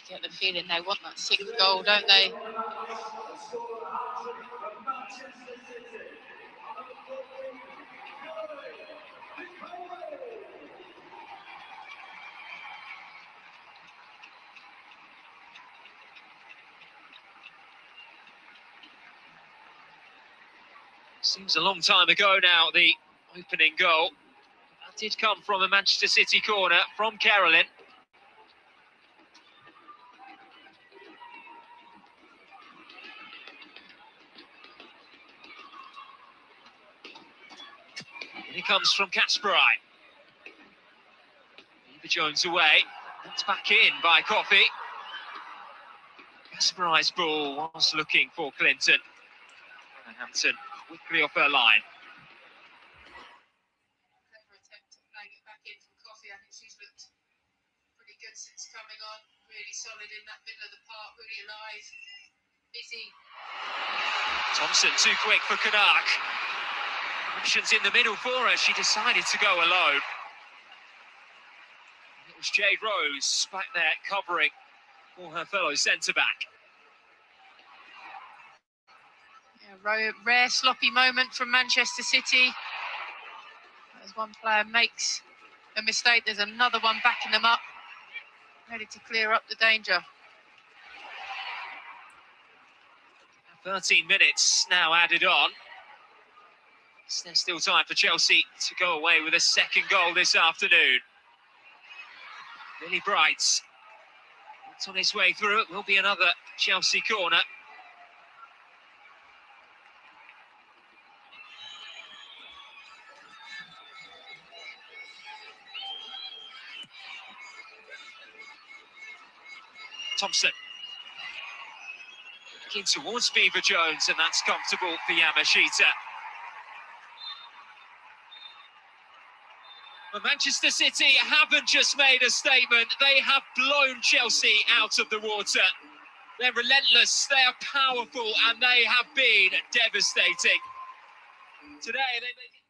You get the feeling they want that sixth goal, don't they? Seems a long time ago now, the opening goal. That did come from a Manchester City corner from Carolyn. And he comes from Kasparai. Eva Jones away. That's back in by Coffey. Kasparai's ball was looking for Clinton. And Hampton quickly off her line. Clever attempt at playing it back in from Coffey. I think she's looked pretty good since coming on. Really solid in that middle of the park, really alive, busy. Thompson too quick for Canuck. Options in the middle for her. She decided to go alone. It was Jade Rose back there covering for her fellow centre-back. Yeah, rare sloppy moment from Manchester City as one player makes a mistake. There's another one backing them up, ready to clear up the danger. 13 minutes now added on. There's still time for Chelsea to go away with a second goal this afternoon. Billy Bright, it's on his way through. It will be another Chelsea corner. Thompson. In towards Beaver Jones, and that's comfortable for Yamashita. But Manchester City haven't just made a statement, they have blown Chelsea out of the water. They're relentless, they are powerful, and they have been devastating. Today they make it